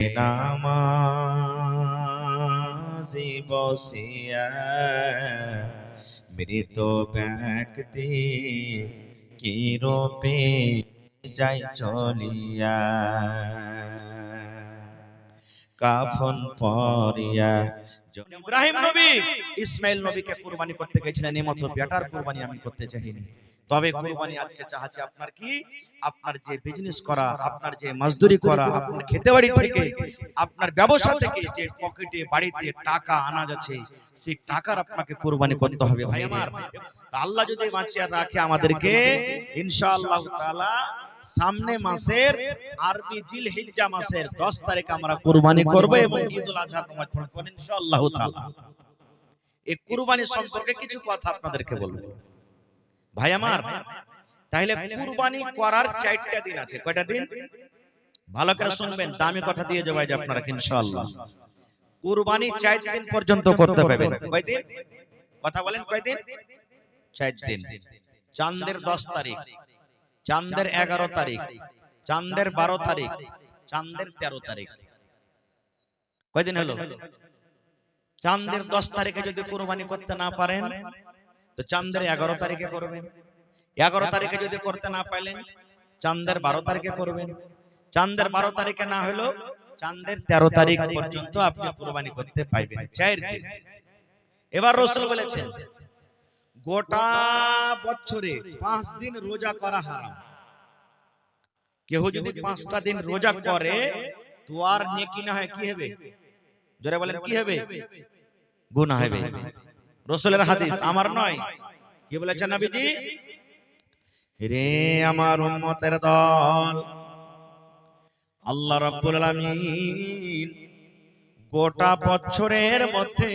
নামাজি বসিয়া মৃত ব্যক্তি কি রূপে যাই চলিয়া, কাফন পরিয়া। ইব্রাহিম নবী ইসমাইল নবীকে কুরবানি করতে গেছিলেন, এই মতো বেটার কুরবানি আমি করতে চাইনি। তবে কুরবানি আজকে চাচ্ছি আপনার কি, আপনার যে বিজনেস করা, আপনার যে মজদুরি করা, আপনার খেতেবাড়ি থেকে, আপনার ব্যবসা থেকে যে পকেটে বাড়িতে টাকা আনা যাচ্ছে, সেই টাকার আপনাকে কুরবানি করতে হবে ভাই আমার। তো আল্লাহ যদি বাঁচিয়ে রাখে আমাদেরকে, ইনশাআল্লাহ তাআলা সামনে মাসের আরবি জিলহিজ্জা মাসের 10 তারিখ আমরা কুরবানি করব এবং ঈদুল আজহার নামাজ পড়ব ইনশাআল্লাহ তাআলা। এই কুরবানি সম্পর্কে কিছু কথা আপনাদেরকে বলবো ভাই আমার। তাহলে কুরবানি করার 4টা দিন আছে। কয়টা দিন? ভালো করে শুনবেন, দামি কথা দিয়ে যাবো যে আপনারা ইনশাআল্লাহ। কুরবানি 4 দিন পর্যন্ত করতে পারবেন। কয় দিন? কথা বলেন, কয় দিন? 4 দিন। চাঁদের 10 তারিখ, চাঁদের 11 তারিখ, চাঁদের 12 তারিখ, চাঁদের 13 তারিখ। কয়দিন হলো? চাঁদের 10 তারিখে যদি কুরবানি করতে না পারেন তো চাঁদের 11 তারিখে করবেন। 11 তারিখে যদি করতে না পারলেন চাঁদের 12 তারিখে করবেন। চাঁদের 12 তারিখে না হলো চাঁদের 13 তারিখ পর্যন্ত আপনি কুরবানি করতে পারবেন। 4 দিন। এবার রাসূল বলেছেন গোটা বছরে 5 দিন রোজা করা হারাম। কেউ যদি 5টা দিন রোজা করে তো আর নেকি না হয় কি হবে? জোরে বলেন কি হবে? গুনাহ হবে। রাসূলের হাদিস, আমার নয়। কি বলেছেন নবীজি? রে আমার উম্মতের দল, আল্লাহ রাব্বুল আলামিন গোটা বছরের মধ্যে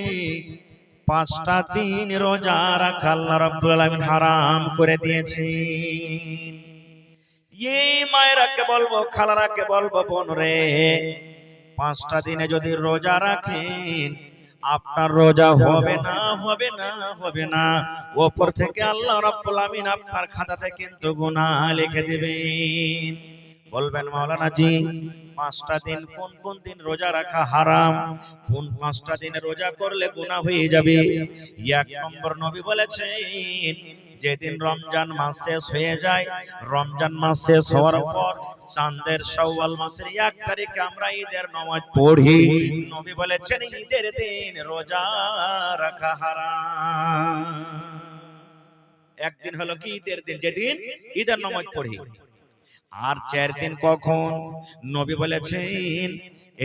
5টা দিন রোজা রাখা আল্লাহ রাব্বুল আলামিন হারাম করে দিয়েছেন। এই মায়েরাকে বলবো, খালারাকে বলবো, বোন রে, 5টা দিনে যদি রোজা রাখেন আপনার রোজা হবে না, হবে না, হবে না। উপর থেকে আল্লাহ রাব্বুল আমিন আপনার খাতাতে কিন্তু গুনাহ লিখে দিবেন। বলবেন মাওলানা জি 5টা দিন কোন কোন দিন রোজা রাখা হারাম, কোন 5টা দিনে রোজা করলে গুনাহ হয়ে যাবে? 1 নম্বর নবী বলেছেন যেদিন রমজান মাস শেষ হয়ে যায়, রমজান মাস শেষ হওয়ার পর চাঁদের শাওয়াল মাসের 1 তারিখে আমরা ঈদের নামাজ পড়ি। নবী বলেছেন ঈদের দিন রোজা রাখা হারাম। একদিন হলো কি ঈদের দিন, যেদিন ঈদের নামাজ পড়ি। আর 4 দিন কখন? নবী বলেছেন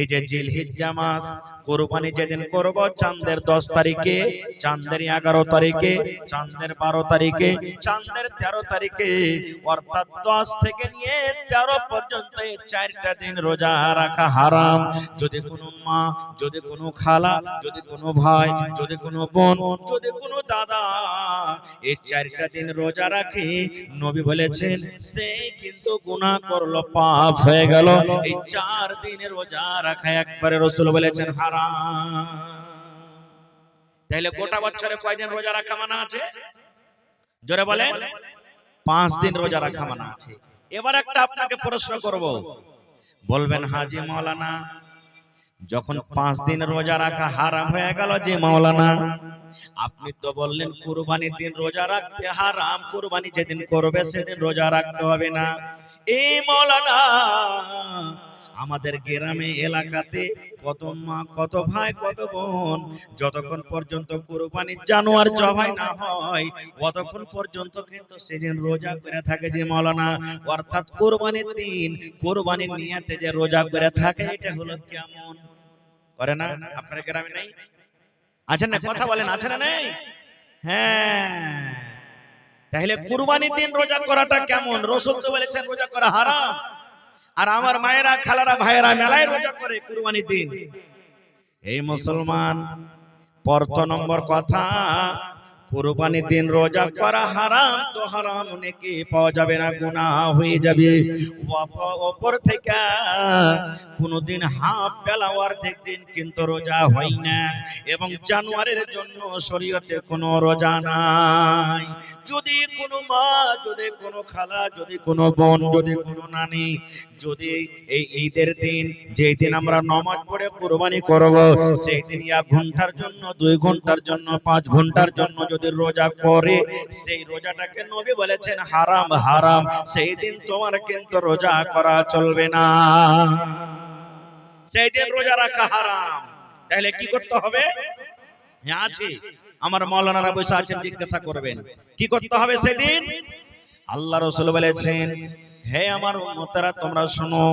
এই যে জিলহিজ্জা মাস, কুরবানি যেদিন করব চাঁদের 10 তারিখে, চাঁদের 11 তারিখে, চাঁদের 12 তারিখে, চাঁদের 13 তারিখে, অর্থাৎ 10 থেকে নিয়ে 13 পর্যন্ত এই 4টা দিন রোজা রাখা হারাম। যদি কোনো মা, যদি কোনো খালা, যদি কোনো ভাই, যদি কোনো বোন, যদি কোনো দাদা এই 4টা দিন রোজা রাখে, নবী বলেছেন সে কিন্তু গুনাহ করলো, পাপ হয়ে গেল। এই 4 দিন রোজা রাখা একবারে রাসূল বলেছেন হারাম। তাহলে গোটা বছরে কয়দিন রোজা রাখা মানা আছে? জোরে বলেন। 5 দিন রোজা রাখা মানা আছে। এবার একটা আপনাকে প্রশ্ন করব, বলবেন হাজি মাওলানা যখন 5 দিন রোজা রাখা হারাম হয়ে গেল যে মাওলানা, আপনি তো বললেন কুরবানির দিন রোজা রাখতে হারাম, কুরবানি যেদিন করবে সেদিন রোজা রাখতে হবে না। এই মাওলানা আমাদের গ্রামে এলাকাতে কত মা, কত ভাই, কত বোন যতক্ষণ পর্যন্ত কুরবানির জানোয়ার জবাই না হয় ততক্ষণ পর্যন্ত কিন্তু সেদিন রোজা করে থাকে যে মাওলানা। অর্থাৎ কুরবানির দিন কুরবানির নিয়তে যে রোজা করে থাকে, এটা হলো কেমন করে না? আপনার গ্রামে নাই? আছেন না? কথা বলেন, আছে না নেই? হ্যাঁ। তাহলে কুরবানির দিন রোজা করাটা কেমন? রাসূল তো বলেছেন রোজা করা হারাম। আর আমার মায়েরা, খালারা, ভাইয়েরা মেলায় রোজা করে কুরবানির দিন। এই মুসলমান, প্রথম নম্বর কথা, কুরবানির দিন রোজা করা হারাম, তো হারাম নেকি পাওয়া যাবে না, গুনাহ হয়ে যাবে। ওপর থেকে কোনদিন হাফ বেলা অর্ধেক দিন কিন্তু রোজা হয় না, এবং জানুয়ারির জন্য শরীয়তে কোনো রোজা নাই। যদি কোনো মা, যদি কোনো খালা, যদি কোনো বোন, যদি কোনো নানি, যদি এই ঈদের দিন, যেই দিন আমরা নামাজ পড়ে কুরবানি করব, সেই দিন 1 ঘন্টার জন্য, 2 ঘন্টার জন্য, 5 ঘন্টার জন্য যদি রোজা করে, সেই রোজাটাকে নবী বলেছেন হারাম, হারাম। সেই দিন তোমার কিন্তু রোজা করা চলবে না, সেই দিন রোজা রাখা হারাম। তাহলে কি করতে হবে? হ্যাঁ আছে, আমার মাওলানারা বসে আছেন, জিজ্ঞাসা করবেন কি করতে হবে সেদিন। আল্লাহ রাসূল বলেছেন, হে আমার উম্মতেরা তোমরা শোনো,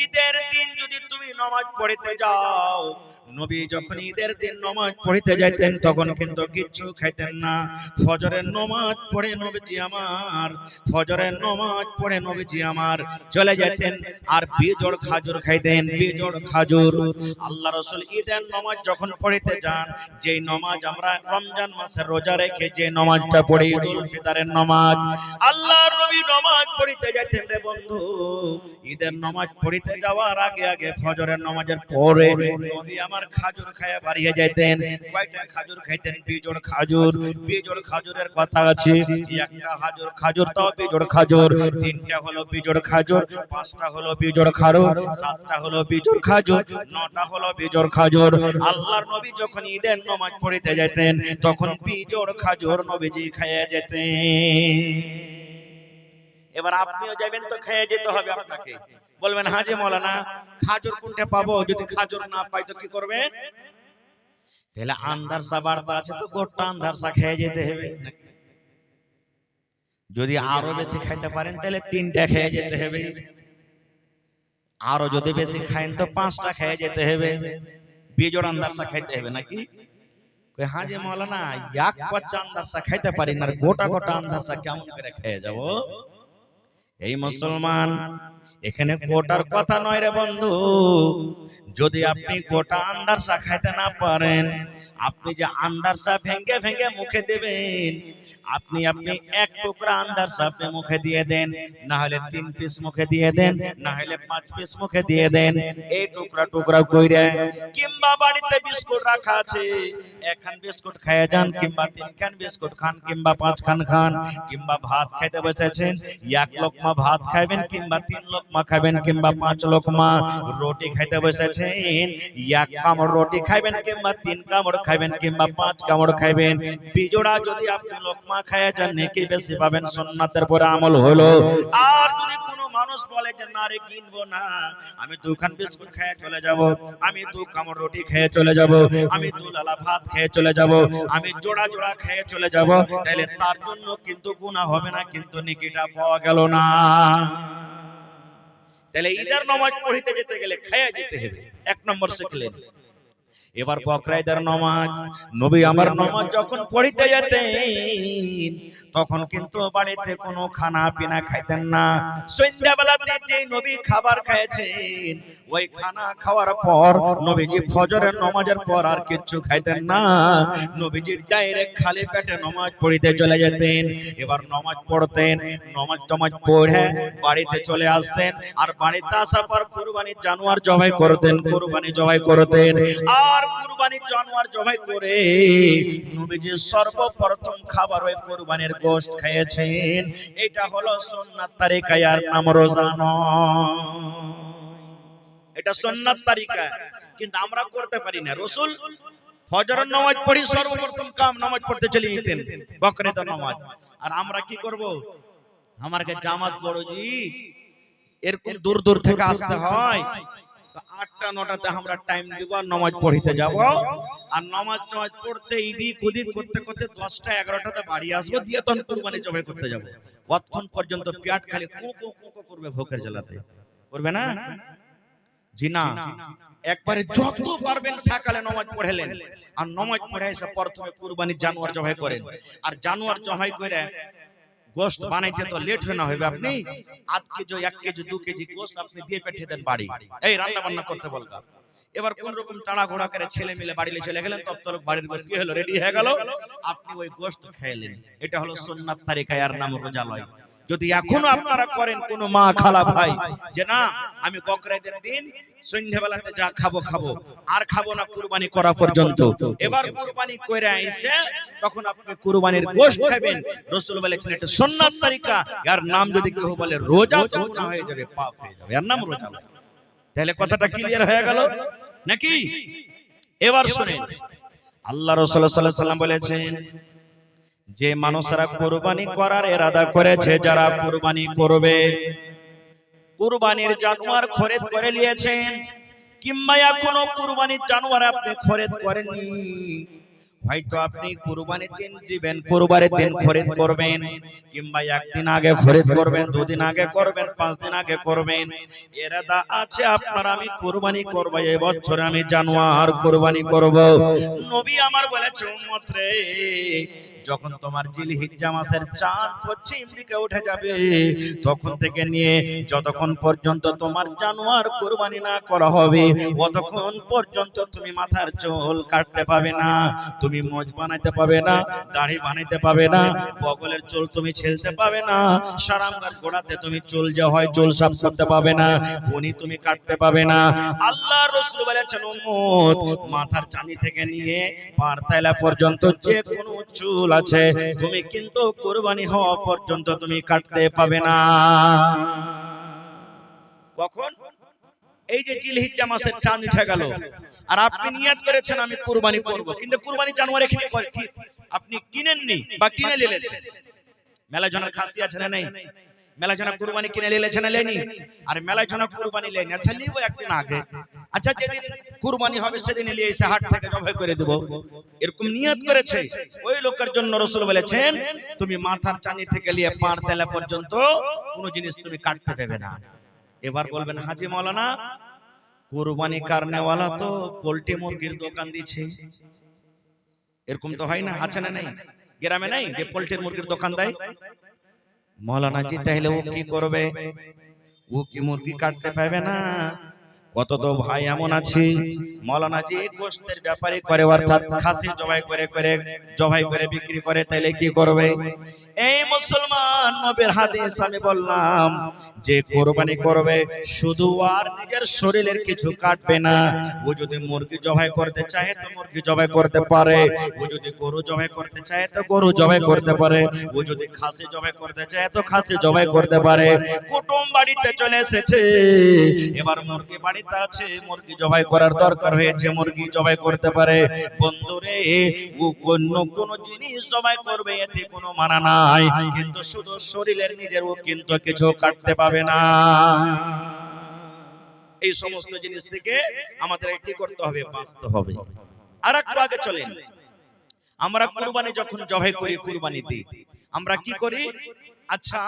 ঈদের দিন যদি তুমি নামাজ পড়তে যাও, নবী যখন ঈদের দিন নামাজ পড়তে যাইতেন তখন কিন্তু কিচ্ছু খাইতেন না। ফজরের নামাজ পড়ে নবীজি আমার, ফজরের নামাজ পড়ে নবীজি আমার চলে যেতেন, আর বিজোড় খাজুর খাইতেন, বিজোড় খাজুর। আল্লাহ রাসূল ঈদের নামাজ যখন পড়তে যান, যেই নামাজ আমরা রমজান মাসে রোজা রেখে যে নামাজটা পড়ি, ঈদুল ফিতরের নামাজ, আল্লাহর নবী নামাজ পড়তে যাইতেন রে বন্ধু। ঈদের নামাজ পড়তে যাওয়ার আগে আগে ফজরের নামাজের পরে নবী আমার খাজুর খায়া বাড়িয়ে যাইতেন। কয়টা খাজুর খাইতেন? বিজোড় খাজুর। বিজোড় খাজুরের কথা আছে, একটা হাজুর খাজুর তাও বিজোড় খাজুর, 3টা হলো বিজোড় খাজুর, 5টা হলো বিজোড় খাজুর, 7টা হলো বিজোড় খাজুর, 9টা হলো বিজোড় খাজুর। আল্লাহর নবী যখন ঈদের নামাজ পড়তে যাইতেন তখন বিজোড় খাজুর নবীজি খাইয়া যেতেন। এবার আপনিও যাবেন তো খেয়ে যেতে হবে আপনাকে। বলবেন হাজি মাওলানা খাজুর কোনটা পাবো? যদি খাজুর না পাই তো কি করবেন? তাহলে আন্দারসা বার্তা আছে তো গোটা আন্দারসা খেয়ে যেতে হবে। যদি আরো বেশি খাইতে পারেন তাহলে 3টা খেয়ে যেতে হবে, আরো যদি বেশি খাইন তো 5টা খেয়ে যেতে হবে। বিজোড় আন্দারসা খাইতে হবে নাকি? হাজি মাওলানা এক পাচ্চা আন্দারসা খাইতে পারি না, গোটা গোটা আন্দারসা কেমন করে খেয়ে যাবো? এই মুসলমান, এখানে গোটার কথা নয় রে বন্ধু। যদি আপনি গোটা আন্দারসা খাইতে না পারেন, আপনি যে আন্দারসা ভেঙ্গে ভেঙ্গে মুখে দেবেন, আপনি এক টুকরা আন্দারসা আপনি মুখে দিয়ে দেন, না হলে 3 পিস মুখে দিয়ে দেন, না হলে 5 পিস মুখে দিয়ে দেন, এই টুকরা টুকরা কইরা। কিংবা বাড়িতে বিস্কুট রাখা আছে, 1 খান বিস্কুট খেয়ে যান, কিংবা 3 খান বিস্কুট খান, কিংবা 5 খান খান। কিংবা ভাত খাইতে বসেছেন, 1 লোকমা ভাত খাবেন, কিংবা 3 লোকমা খাবেন, কিংবা 5 লোকমা রুটি খাইতে বসেছেন, 1 কামড় রুটি খাবেন, কিংবা 3 কামড় খাবেন, কিংবা 5 কামড় খাবেন। বিজোড়া যদি আপনি লোকমা খায়া যান নেকি বেশি পাবেন, সুন্নাতের পরে আমল হলো। আর যদি কোনো মানুষ বলে যে না রে কিনবো না, আমি 2 খান বিস্কুট খেয়ে চলে যাব, আমি 2 কামড় রুটি খেয়ে চলে যাব, আমি 2 লালা ভাত খেয়ে চলে যাব, আমি জোড়া জোড়া খেয়ে চলে যাব, তাহলে তার জন্য কিন্তু গুনাহ হবে না, কিন্তু নেকিটা পাওয়া গেল না। তাহলে ঈদের নামাজ পড়তে যেতে গেলে খেয়ে যেতে হবে, 1 নম্বর শিখলেন। এবার বকরা ঈদের নামাজ, নবী আমার নামাজ যখন পড়তে যেতেন তখন কিন্তু বাড়িতে কোনো খানা পিনা খাইতেন না। সন্ধ্যাবেলাতে যে নবী খাবার খাইছেন, ওই খানা খাওয়ার পর নবীজি ফজরের নামাজের পর আর কিচ্ছু খাইতেন না। নবীজি ডাইরেক্ট খালি পেটে নামাজ পড়তে চলে যেতেন। এবার নামাজ পড়তেন, নামাজ পড়ে বাড়িতে চলে আসতেন, আর বাড়িতে আসার পর কুরবানির জানোয়ার জবাই করতেন, কুরবানি জবাই করতেন। আর কুরবানির জানোয়ার জবাই করে নবীজি সর্বপ্রথম খাবার ওই কুরবানির গোশত খেয়েছেন। এটা হলো সুন্নাত তরিকা, আর নাম রোজা নয়। এটা সুন্নাত তরিকা, কিন্তু আমরা করতে পারি না। রাসূল ফজরের নামাজ পড়ি সর্বপ্রথম কাম নামাজ পড়তে চলে যেতেন, বকরা ঈদের নামাজ। আর আমরা কি করব? আমাকে জামাত বড়জি এরকম দূর দূর থেকে আসতে হয়, 8টা 9টাতে আমরা টাইম দিব আর নামাজ পড়তে যাব। আর নামাজ পড়তে ইদিক ওদিক করতে করতে 10টা 11টাতে বাড়ি আসবো, দিয়ে তখন কুরবানি জবাই করতে যাব। কতক্ষণ পর্যন্ত পেট খালি কু কু কু করবে ভোকের জ্বালাতে? করবে না? জি না। একবারে যত পারবেন সকালে নামাজ পড়লেন, আর নামাজ পড়ে এসে প্রথমে কুরবানির জানোয়ার জবাই করেন। আর জানোয়ার জবাই করে গোশত বানাইতে তো লেট হয় না হবে, আপনি আধ কেজি 1 কেজি 2 কেজি গোশত আপনি দিয়ে পেঠে দেন বাড়ি, এই রান্না বান্না করতে বলবা। এবার কোন রকম তাড়াহুড়া করে ছেলে মিলে বাড়িতে চলে গেলেন, তব তলক বাড়ির গোশত কি হলো, রেডি হয়ে গেল, আপনি ওই গোশত খেলেন। এটা হলো সুন্নাত তরিকায়, আর নাম রোজা লয়। যদি এখনো আপনারা করেন কোন মা খালা ভাই যে না আমি বকরাদের দিন সন্ধ্যাবেলাতে যা খাবো খাবো আর খাবো না কুরবানি করা পর্যন্ত, এবার কুরবানি করে আইসে তখন আপনি কুরবানির গোশত খাবেন, রাসূল বলেছেন এটা সুন্নাত তরিকা। এর নাম যদি কেউ বলে রোজা, তো গুনাহ হয়ে যাবে, পাপ হয়ে যাবে, এর নাম রোজা লয়। তাহলে কথাটা ক্লিয়ার হয়ে গেল নাকি? এবার শুনেন, আল্লাহ রাসূল সাল্লাল্লাহু আলাইহি ওয়াসাল্লাম বলেছেন যে মানুষরা কুরবানি করার ইরাদা করেছে, যারা কুরবানি করবে, কুরবানির জানোয়ার খরিদ করে নিয়েছেন, কিংবা এখনো কুরবানির জানোয়ার আপনি খরিদ করেননি, হয়তো আপনি কুরবানির দিন দিবেন, কুরবানির দিন খরিদ করবেন, কিংবা একদিন আগে খরিদ করবেন, দুদিন আগে করবেন, 5 দিন আগে করবেন, ইরাদা আছে আপনার আমি কুরবানি করব, এই বছর আমি জানোয়ার কুরবানি করব। নবী আমার বলেছে উম্মত রে, যখন তোমার জিলহিজ্জা মাসের চাঁদ পশ্চিম দিকে উঠে যাবে, তখন থেকে নিয়ে যতক্ষণ পর্যন্ত তোমার জানোয়ার কুরবানি না করা হবে, ততক্ষণ পর্যন্ত তুমি মাথার চুল কাটতে পাবে না, তুমি মোজ বানাইতে পাবে না, দাড়ি বানাইতে পাবে না, বগলের চুল তুমি ছেলতে পাবে না, সারাম গাছ গোড়াতে তুমি চুল যে হয় চুল সাফ করতে পাবে না, বনি তুমি কাটতে পাবে না। আল্লাহ রাসূল বলেছেন উম্মত, মাথার চাঁদি থেকে নিয়ে পার তালা পর্যন্ত যে কোনো চুল আছে তুমি কিন্তু কুরবানি হওয়া পর্যন্ত তুমি কাটতে পাবে না। কখন? এই যে জিলহিজ্জা মাসের চাঁদ উঠে গেল, আর আপনি নিয়ত করেছেন আমি কুরবানি করব, কিন্তু কুরবানি জানোয়ার এখানে আপনি কিনেননি বা কিনে নিয়েছেন। মেলা জনের খাসি আছে না নেই? মেলা জনা কুরবানি কিনে নিয়েছেন না লেনি? আর মেলা জনা কুরবানি লেনি, আচ্ছা নিব একদিন আগে, আচ্ছা যেদিন কুরবানি হবে সেদিন নিয়ে এসে হাট থেকে জবাই করে দেব, এরকম নিয়ত করেছে, ওই লোকের জন্য রাসূল বলেছেন তুমি মাথার চাঁদি থেকে নিয়ে পার তেলা পর্যন্ত কোনো জিনিস তুমি কাটতে দেবে না। এবার বলবেন হাজী মাওলানা কুরবানি কারনেওয়ালা তো পোল্ট্রি মুরগির দোকান দিচ্ছে, এরকম তো হয় না, আছে না নেই? গ্রামে নাই যে পোল্ট্রি মুরগির দোকান দেয়? মাওলানা জি তাহলে ও কি করবে? ও কি মুরগি কাটতে পাবে না? কত তো ভাই এমন আছে মাওলানা জি গোশতের ব্যাপারে করে, অর্থাৎ খাসি জবাই করে বিক্রি করে, তাইলে কি করবে? এই মুসলমান, নবীর হাদিস আমি বললাম যে কুরবানি করবে শুধু আর নিজের শরীরের কিছু কাটবে না, ও যদি মুরগি জবাই করতে চায় তো মুরগি জবাই করতে পারে, ও যদি গরু জবাই করতে চায় তো গরু জবাই করতে পারে, ও যদি খাসি জবাই করতে চায় তো খাসি জবাই করতে পারে। কুটুম বাড়িতে চলে এসেছে, এবার মুরগি বাড়িতে আছে, মুরগি জবাই করার দরকার হয়েছে, মুরগি জবাই করতে পারে। বন্ধুরে, ও অন্য কোন জিনিস জবাই করবে এতে কোনো মানা নাই, কিন্তু শুধু শরীরের নিজের ও কিন্তু কিছু কাটতে পাবে না। এই সমস্ত জিনিস থেকে আমাদের কি করতে হবে? বাঁচতে হবে। আর একটু আগে চলেন, আমরা কুরবানি যখন জবাই করি, কুরবানি দিই, আমরা কি করি? আচ্ছা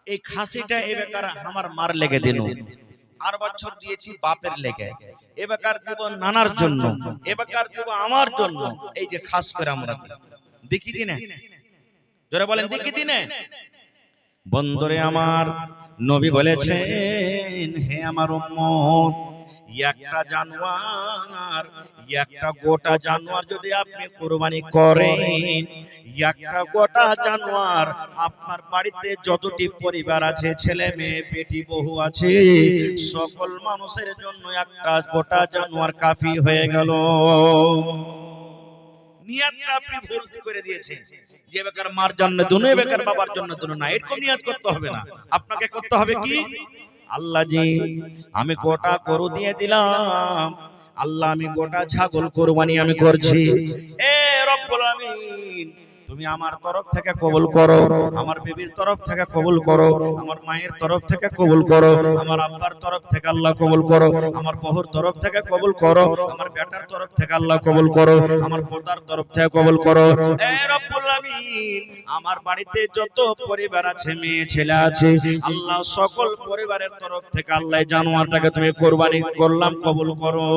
এই খাসিটা এবার আমার মার লেগে দিন, আর বছর দিয়েছি বাপের লেগে, এবার দিব নানার জন্য, এবার দিব আমার জন্য, এই যে খাস করে আমরা দেখি দিনে, যারা বলেন দেখি দিনে। বন্ধুরে আমার, নবী বলেছেন হে আমার উম্মত, একটা জানোয়ার, একটা গোটা জানোয়ার যদি আপনি কুরবানি করেন, একটা গোটা জানোয়ার আপনার বাড়িতে যতটি পরিবার আছে, ছেলে মেয়ে বেটি বহু আছে, সকল মানুষের জন্য একটা গোটা জানোয়ার কাফি হয়ে গেল। নিয়তটা আপনি ভুল করে দিয়েছেন, যে বেকার মার জন্য দুনো, বেকার বাবার জন্য দুনো না, এরকম নিয়ত করতে হবে না। আপনাকে করতে হবে কি? আল্লাহ জি আমি গোটা গরু দিয়ে দিলাম, আল্লাহ আমি গোটা ছাগল কুরবানি আমি করছি, এ রব্বুল আমিন তুমি আমার তরফ থেকে কবুল করো, আমার বিবির তরফ থেকে কবুল করো, আমার মায়ের তরফ থেকে কবুল করো, আমার আব্বার তরফ থেকে আল্লাহ কবুল করো, আমার বহুর তরফ থেকে কবুল করো, আমার বেটার তরফ থেকে আল্লাহ কবুল করো, আমার পোতার তরফ থেকে কবুল করো। এ রব্বুল আমিন আমার বাড়িতে যত পরিবার আছে, মেয়ে ছেলে আছে, আল্লাহ সকল পরিবারের তরফ থেকে আল্লাহ জানোয়ারটাকে তুমি কুরবানি করলাম, কবুল করো।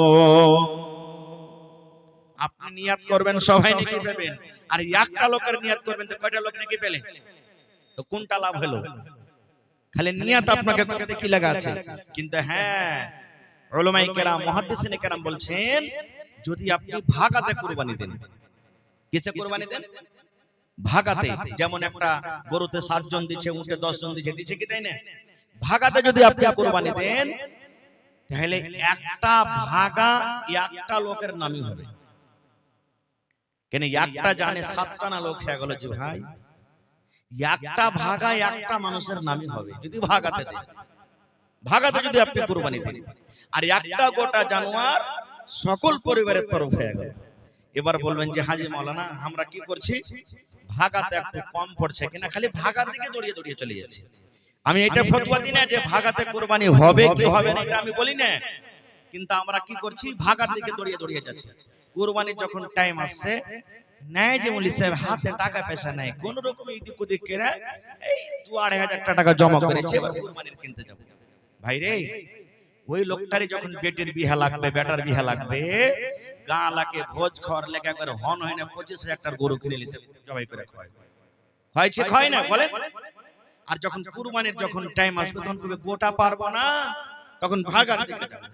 আপনি নিয়াত করবেন সবাই নাকি পাবেন, আর একটা লোকের নিয়াত করবেন তো কয়টা লোক নাকি পেলে, তো কোনটা লাভ হলো? খালি নিয়াত আপনাকে করতে কি লাগা আছে, কিন্তু হ্যাঁ উলামায়ে কেরাম মুহাদ্দিসিনে কেরাম বলছেন যদি আপনি ভাগাতে কুরবানি দেন, কিসে কুরবানি দেন? ভাগাতে। যেমন একটা গরুতে 7 জন দিচ্ছে, উটে 10 জন দিচ্ছে কি তাই না? ভাগাতে যদি আপনি কুরবানি দেন তাহলে একটা ভাগা একটা লোকের নামই হবে। কেন একটা জানে 7টা না লোক হয়ে গেল যে ভাই, একটা ভাগা একটা মানুষের নামই হবে যদি ভাগাতে দেন। ভাগাতে যদি আপনি কুরবানি দেন আর একটা গোটা জানোয়ার সকল পরিবারের তরফ হয়ে গেল। এবার বলবেন যে হাজী মাওলানা আমরা কি করছি, ভাগাতে একটু কম পড়ছে কিনা, খালি ভাগার দিকে দৌড়িয়ে দৌড়িয়ে চলে যাচ্ছে। আমি এটা ফতোয়া দিই না যে ভাগাতে কুরবানি হবে কি হবে না, এটা আমি বলি না, কিন্তু আমরা কি করছি, ভাগার দিকে দৌড়িয়ে দৌড়িয়ে যাচ্ছি। কুরবানির যখন টাইম আসছে, নাই যে মৌলভী সাহেব হাতে টাকা পয়সা নাই, কোন রকম এদিক ওদিক করে এই 2-2,500 টাকা জমা করেছে, এবার কুরবানির কিনতে যাব। ভাই রে, ওই লোকটারই যখন বেটির বিয়ে লাগবে, বেটার বিয়ে লাগবে, গাঁলাকে ভোজ খাওয়ার লেগে একবার হন হয় না 25,000 টাকার গরু কিনে নিছে, জবাই করে খাওয়াইছে, খায় না বলেন। আর যখন কুরবানির যখন টাইম আসবে তখন কবে গোটা পারবো না, তখন ভাগার দিকে যাবে।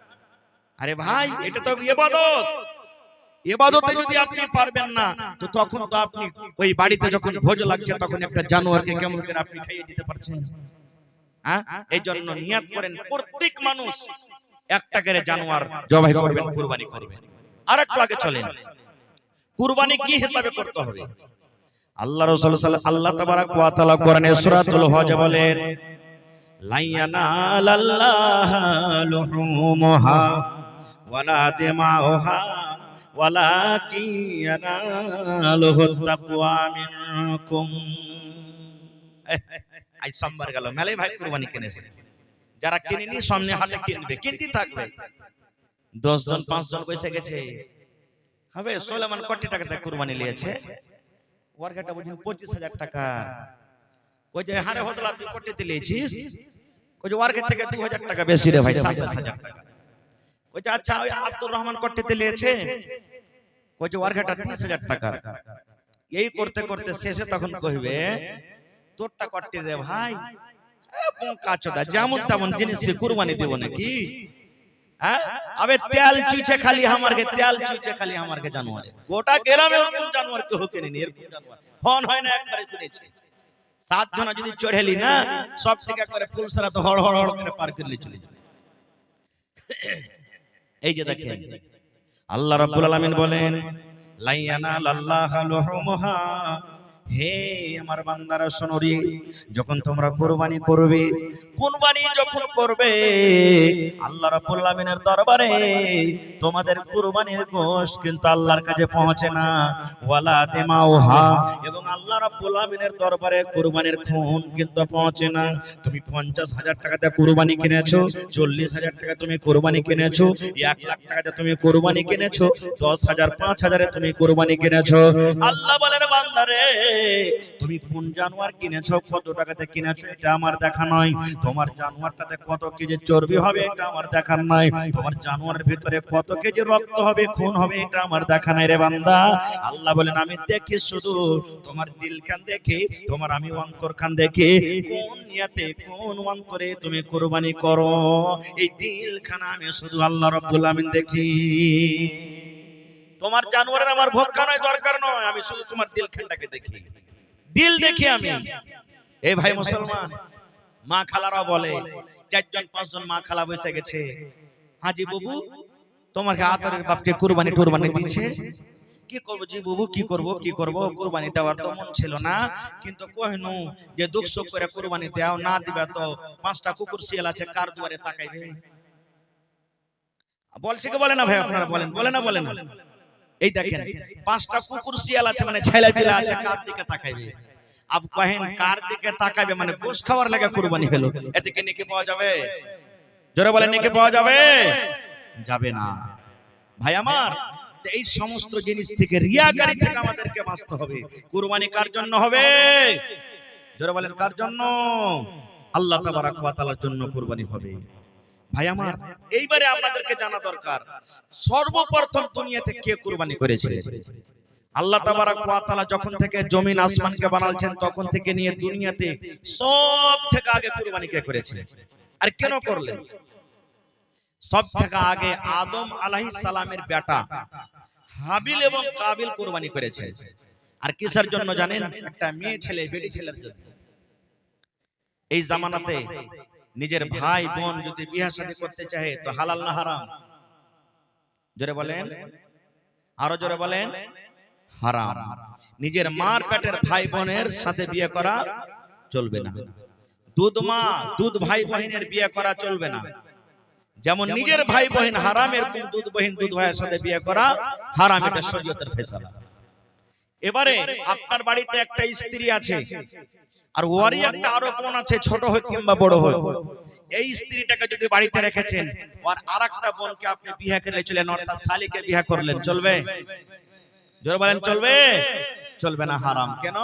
আরে ভাই এটা তো ইবাদত, ইবাদতে যদি আপনি পারবেন না তো তখন তো আপনি ওই বাড়িতে যখন ভোজ লাগছে তখন একটা জানোয়ারকে কেমন করে আপনি খাইয়ে দিতে পারছেন? হ্যাঁ, এই জন্য নিয়ত করেন প্রত্যেক মানুষ একটা করে জানোয়ার জবাই করবেন, কুরবানি করবেন। আর একটু আগে চলেন, কুরবানি কি হিসাবে করতে হবে? আল্লাহ রাসূল আল্লাহ তাবারাক ওয়া তাআলা কোরআনে সূরাতুল হজ বলেন লা ইয়ানালাল্লাহা লুহুমুহা ওয়ালা দিমাউহা ওয়ালাকিন ইয়ানালুহুত তাকওয়া মিনকুম। আজ সোমবার গেল, মেলায় ভাই কুরবানি কিনেছে, যারা কিনেনি সামনে হাটে কিনবে, কিনতে থাকবে। 10 জন 5 জন কইছে গেছে, হবে সুলাইমান কোটি টাকা দিয়ে কুরবানি নিয়েছে, ওয়ার্কাটা বুঝুন 25,000 টাকা। কই যে হারে হদলা তুই কোটিতে লিয়েছিস, কই যে ওয়ার্কের থেকে 2,000 টাকা বেশি রে ভাই, 27,000 টাকা। কই যে আচ্ছা ওই আব্দুর রহমান কোটিতে লিয়েছে, কই যে ওয়ার্কাটা 30,000 টাকা। এই করতে করতে শেষে তখন কইবে তোরটা কোটি রে ভাই, বোকা চোদা, যেমন তেমন জিনিসে কুরবানি দেব নাকি? হ্যাঁ, আবে তেল চুইছে খালি আমারকে, তেল চুইছে খালি আমারকে জানোয়ারে, গোটা গ্রামে ওরকম জানোয়ার কেউ কেনেনি, এরকম জানোয়ার হন হয় না একবারে কিনেছে। 7 জন যদি চড়েলি না সব থেকে একবারে ফুলসারা তো হড় হড় হড় করে পার করে চলে যাবে। এই যে দেখেন আল্লাহ রাব্বুল আলামিন বলেন লা ইয়ানালাল্লাহু লুহুমুহা, হে আমার বান্দারা শোনো রে, যখন তোমরা কুরবানি করবে, কুরবানি যখন করবে আল্লাহ রাব্বুল আলামিনের দরবারে তোমাদের কুরবানির গোশত কিন্তু আল্লাহর কাছে পৌঁছে না, ওয়ালা দিমাউহা, এবং আল্লাহ রাব্বুল আলামিনের দরবারে কুরবানির খুন কিন্তু পৌঁছে না। তুমি 50,000 টাকা দিয়ে কুরবানি কিনেছো, 40,000 টাকা তুমি কুরবানি কিনেছো, 1 লাখ টাকা দিয়ে তুমি কুরবানি কিনেছো, 10,000 5,000 এ তুমি কুরবানি কিনেছো, আল্লাহ বলেন বান্দারে তুমি কোন জানোয়ার কিনেছো, কত টাকাতে কিনেছো, এটা আমার দেখা নয়। তোমার জানোয়ারটাতে কত কেজি চর্বি হবে এটা আমার দেখার নাই। তোমার জানোয়ারের ভিতরে কত কেজি রক্ত হবে, খুন হবে, এটা আমার দেখা নাই রে বান্দা। আল্লাহ বলেন আমি দেখি শুধু তোমার দিল খান দেখি, তোমার আমি অন্তর খান দেখি, কোন নিয়তে কোন অন্তরে তুমি কুরবানি করো, এই দিল খান আমি শুধু আল্লাহ রাব্বুল আমিন দেখি। তোমার জানোয়ারের আমার ভক্কা নয়, দরকার নয়, আমি শুধু তোমার দিল খানটাকে দেখি, দিল দেখি আমি। এই ভাই মুসলমান, মা খালারা বলে 4 জন 5 জন মা খালা বসে গেছে, হাজি বাবু তোমাকে আতরের বাপকে কুরবানি টুরবানি দিয়েছে, কি করব জি বাবু, কি করব কি করব, কুরবানি দেওয়ার তো মন ছিল না, কিন্তু কইনু যে দুঃখ সুখ করে কুরবানি দাও, না দিবা তো 5টা কুকুর শিয়াল আছে কার দুয়ারে তাকাইবে। বলছে কি বলে না ভাই, আপনারা বলেন, বলে না বলেন? এই দেখেন 5টা কুকুর শিয়াল আছে মানে ছেলে পিলা আছে, কার দিকে তাকাইবে? আব কহেন কার দিকে তাকাইবে মানে গোশত খাওয়ার লাগা কুরবানি হলো, এতে কি নেকি পাওয়া যাবে? জোরে বলেন নেকি পাওয়া যাবে? যাবে না ভাই আমার। এই সমস্ত জিনিস থেকে, রিয়াকারি থেকে আমাদেরকে বাঁচতে হবে। কুরবানি কার জন্য হবে? জোরে বলেন কার জন্য? আল্লাহ তাবারাক ওয়া তাআলার জন্য কুরবানি হবে। ভাই আমার এইবারে আপনাদেরকে জানা দরকার সর্বপ্রথম দুনিয়াতে কে কুরবানি করেছে? আল্লাহ তাবারাক ওয়া তাআলা যখন থেকে জমিন আসমানকে বানালছেন তখন থেকে নিয়ে দুনিয়াতে সব থেকে আগে কুরবানি কে করেছে? আর কেন করলেন? সব থেকে আগে আদম আলাইহিস সালামের বেটা হাবিল এবং কাবিল কুরবানি করেছে। আর কিসের জন্য জানেন? একটা মেয়ে ছেলে, বেটি ছেলের জন্য। এই জামানাতে নিজের ভাই বোন যদি বিয়ে শাদী করতে চায় তো হালাল না হারাম? জোরে বলেন, আরো জোরে বলেন। হারাম। নিজের মার পেটের ভাই বোনের সাথে বিয়ে করা চলবে না। দুধ মা দুধ ভাই বোনের বিয়ে করা চলবে না। যেমন নিজের ভাই বোন হারাম, এরকম দুধ বোন দুধ ভাইয়ের সাথে বিয়ে করা হারাম। এটা শরীয়তের ফয়সালা। এবারে আপনার বাড়িতে একটা স্ত্রী আছে, আর ওরই একটা আরো বোন আছে, ছোট হোক কিংবা বড় হোক। এই স্ত্রীটাকে যদি বাড়িতে রেখেছেন, আর আরেকটা বোনকে আপনি বিয়ে করে চলেন, অর্থাৎ শালীকে বিয়ে করলেন, চলবে? জোরে বলেন, চলবে? চলবে না, হারাম। কেন?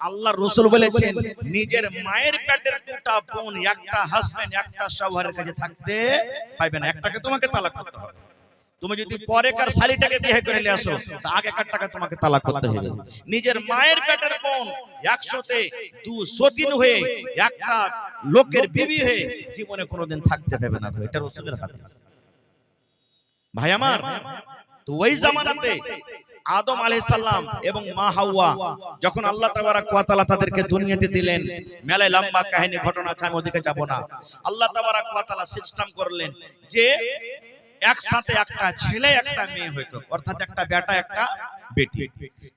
আল্লাহ রাসূল বলেছেন নিজের মায়ের পেটের দুটো বোন একটা হাজবেন্ড একটা শওহরের কাছে থাকতে পাইবে না। একটাকে তোমাকে তালাক করতে হবে। তুমি যদি পরে কার শালীটাকে বিয়ে করে নিয়ে আসো, তো আগেকার টাকা তোমাকে তালাক করতে হবে। নিজের মায়ের পেটের বোন 100তে 203 হয়ে একটা লোকের বিবি হয়ে জীবনে কোনোদিন থাকতে পাবে না। এটা রাসূলের হাদিস। ভাই আমার, তো ওই জামানাতে আদম আলাইহিস সালাম এবং মা হাওয়া যখন আল্লাহ তাবারক ওয়া তাআলা তাদেরকে দুনিয়াতে দিলেন, মেলায় লম্বা কাহিনী ঘটনা আছে, আমি ওদিকে যাব না। আল্লাহ তাবারক ওয়া তাআলা সিস্টেম করলেন যে একসাথে একটা ছেলে একটা মেয়ে হইতো, অর্থাৎ একটা বেটা একটা বেটি।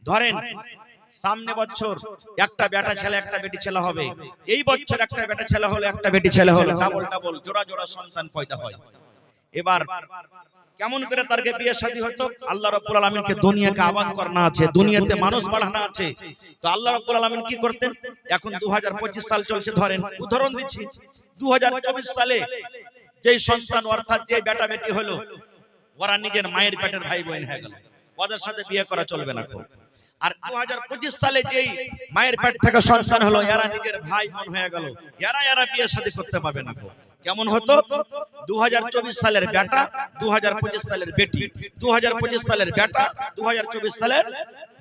ধরেন সামনে বছর একটা বেটা ছেলে একটা বেটি ছেলে হবে, এই বছর একটা বেটা ছেলে হলো একটা বেটি ছেলে হলো, ডাবল ডাবল জোড়া জোড়া সন্তান পয়দা হয়। এবার কেমন করে তারকে বিয়ে শাদী হতো? আল্লাহ রাব্বুল আলামিনকে দুনিয়াকে আবাদ করানো আছে, দুনিয়াতে মানুষ বাড়ানো আছে। তো আল্লাহ রাব্বুল আলামিন কি করতেন? এখন 2025 সাল চলছে, ধরেন উদাহরণ দিচ্ছি, 2024 সালে যেই সন্তান অর্থাৎ যে বেটা বেটি হলো, ওরা নিজের মায়ের পেটের ভাই বোন হয়ে গেল, ওদের সাথে বিয়ে করা চলবে না। আর 2025 সালে যেই মায়ের পেট থেকে সন্তান হলো, এরা নিজের ভাই বোন হয়ে গেল, এরা বিয়ে শাদী করতে পারবে না। কেমন হতো? 2024 সালের বেটা 2025 সালের বেটি, 2025 সালের বেটা 2024 সালের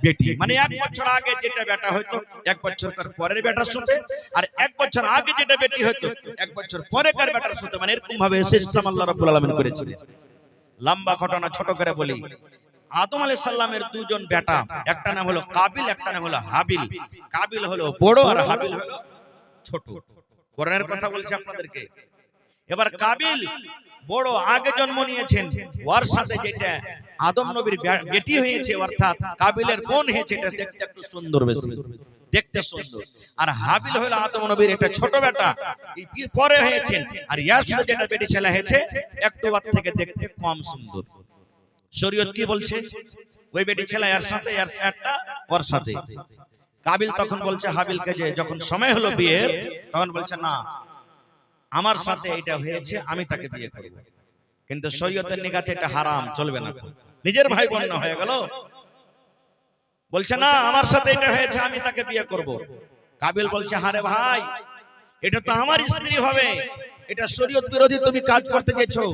বেটি। মানে এক বছর আগে যেটা বেটা হতো এক বছর পরের বেটার সাথে, আর এক বছর আগে যেটা বেটি হতো এক বছর পরেকার বেটার সাথে। মানে এরকম ভাবে সিস্টেম আল্লাহ রাব্বুল আলামিন করেছিলেন। লম্বা ঘটনা ছোট করে বলি। আদম আলাইহিস সালামের দুজন বেটা, একটা নাম হলো কাবিল, একটা নাম হলো হাবিল। কাবিল হলো বড় আর হাবিল হলো ছোট। কোরআনের কথা বলছি আপনাদেরকে। এবার কাবিল বড় আগে জন্ম নিয়েছেন, ওর সাথে যেটা আদম নবীর বেটি হয়েছে অর্থাৎ কাবিলের বোন হয়েছে, এটা দেখতে একটু সুন্দর, বেশি দেখতে সুন্দর। আর হাবিল হলো আদম নবীর একটা ছোট বেটা, এই পরে হয়েছেন। আর ইয়ার সাথে যেটা বেটি ছেলে হয়েছে একটু ওর থেকে দেখতে কম সুন্দর। শরীয়ত কি বলছে? ওই বেটি ছেলে এর সাথে এর একটা ওর সাথে। কাবিল তখন বলছে হাবিলকে, যে যখন সময় হলো বিয়ের, তখন বলছে না, আমার সাথে এটা হয়েছে, আমি তাকে বিয়ে করব। কিন্তু শরীয়তের নিগাতে এটা হারাম, চলবে না। নিজের ভাই বোন না হয়ে গেল, বলছে না আমার সাথে এটা হয়েছে, আমি তাকে বিয়ে করব। কাবিল বলছে হারে ভাই, এটা তো আমার স্ত্রী হবে, এটা শরীয়ত বিরোধী তুমি কাজ করতে গেছো।